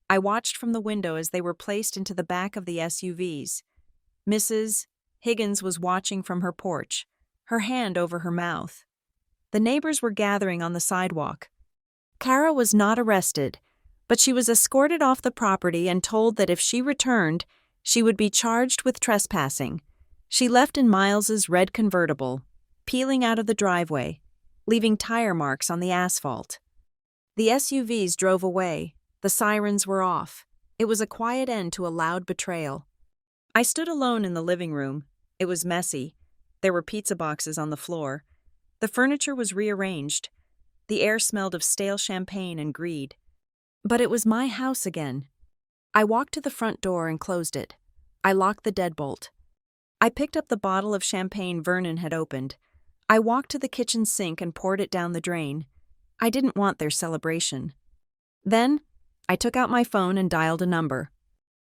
I watched from the window as they were placed into the back of the SUVs. Mrs. Higgins was watching from her porch, her hand over her mouth. The neighbors were gathering on the sidewalk. Kara was not arrested, but she was escorted off the property and told that if she returned, she would be charged with trespassing. She left in Miles's red convertible, peeling out of the driveway, leaving tire marks on the asphalt. The SUVs drove away. The sirens were off. It was a quiet end to a loud betrayal. I stood alone in the living room. It was messy. There were pizza boxes on the floor. The furniture was rearranged. The air smelled of stale champagne and greed. But it was my house again. I walked to the front door and closed it. I locked the deadbolt. I picked up the bottle of champagne Vernon had opened. I walked to the kitchen sink and poured it down the drain. I didn't want their celebration. Then, I took out my phone and dialed a number.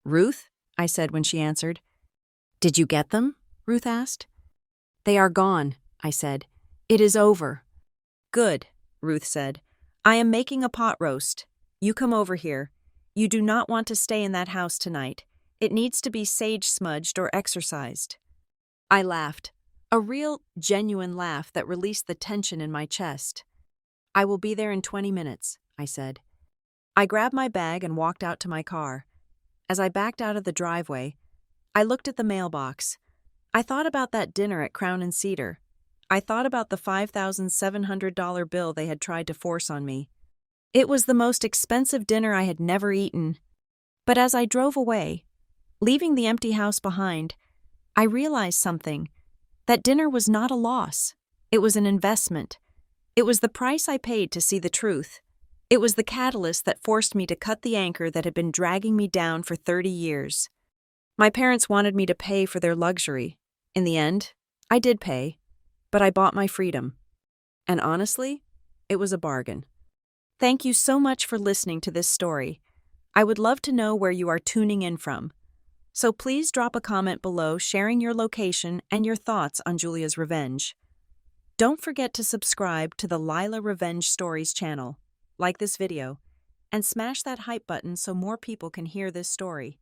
"Ruth?" I said when she answered. "Did you get them?" Ruth asked. "They are gone," I said. "It is over." "Good," Ruth said. "I am making a pot roast. You come over here. You do not want to stay in that house tonight. It needs to be sage-smudged or exorcised." I laughed, a real, genuine laugh that released the tension in my chest. "I will be there in 20 minutes, I said. I grabbed my bag and walked out to my car. As I backed out of the driveway, I looked at the mailbox. I thought about that dinner at Crown and Cedar. I thought about the $5,700 bill they had tried to force on me. It was the most expensive dinner I had never eaten. But as I drove away, leaving the empty house behind, I realized something. That dinner was not a loss. It was an investment. It was the price I paid to see the truth. It was the catalyst that forced me to cut the anchor that had been dragging me down for 30 years. My parents wanted me to pay for their luxury. In the end, I did pay, but I bought my freedom. And honestly, it was a bargain. Thank you so much for listening to this story. I would love to know where you are tuning in from. So please drop a comment below sharing your location and your thoughts on Julia's revenge. Don't forget to subscribe to the Lila Revenge Stories channel, like this video, and smash that hype button so more people can hear this story.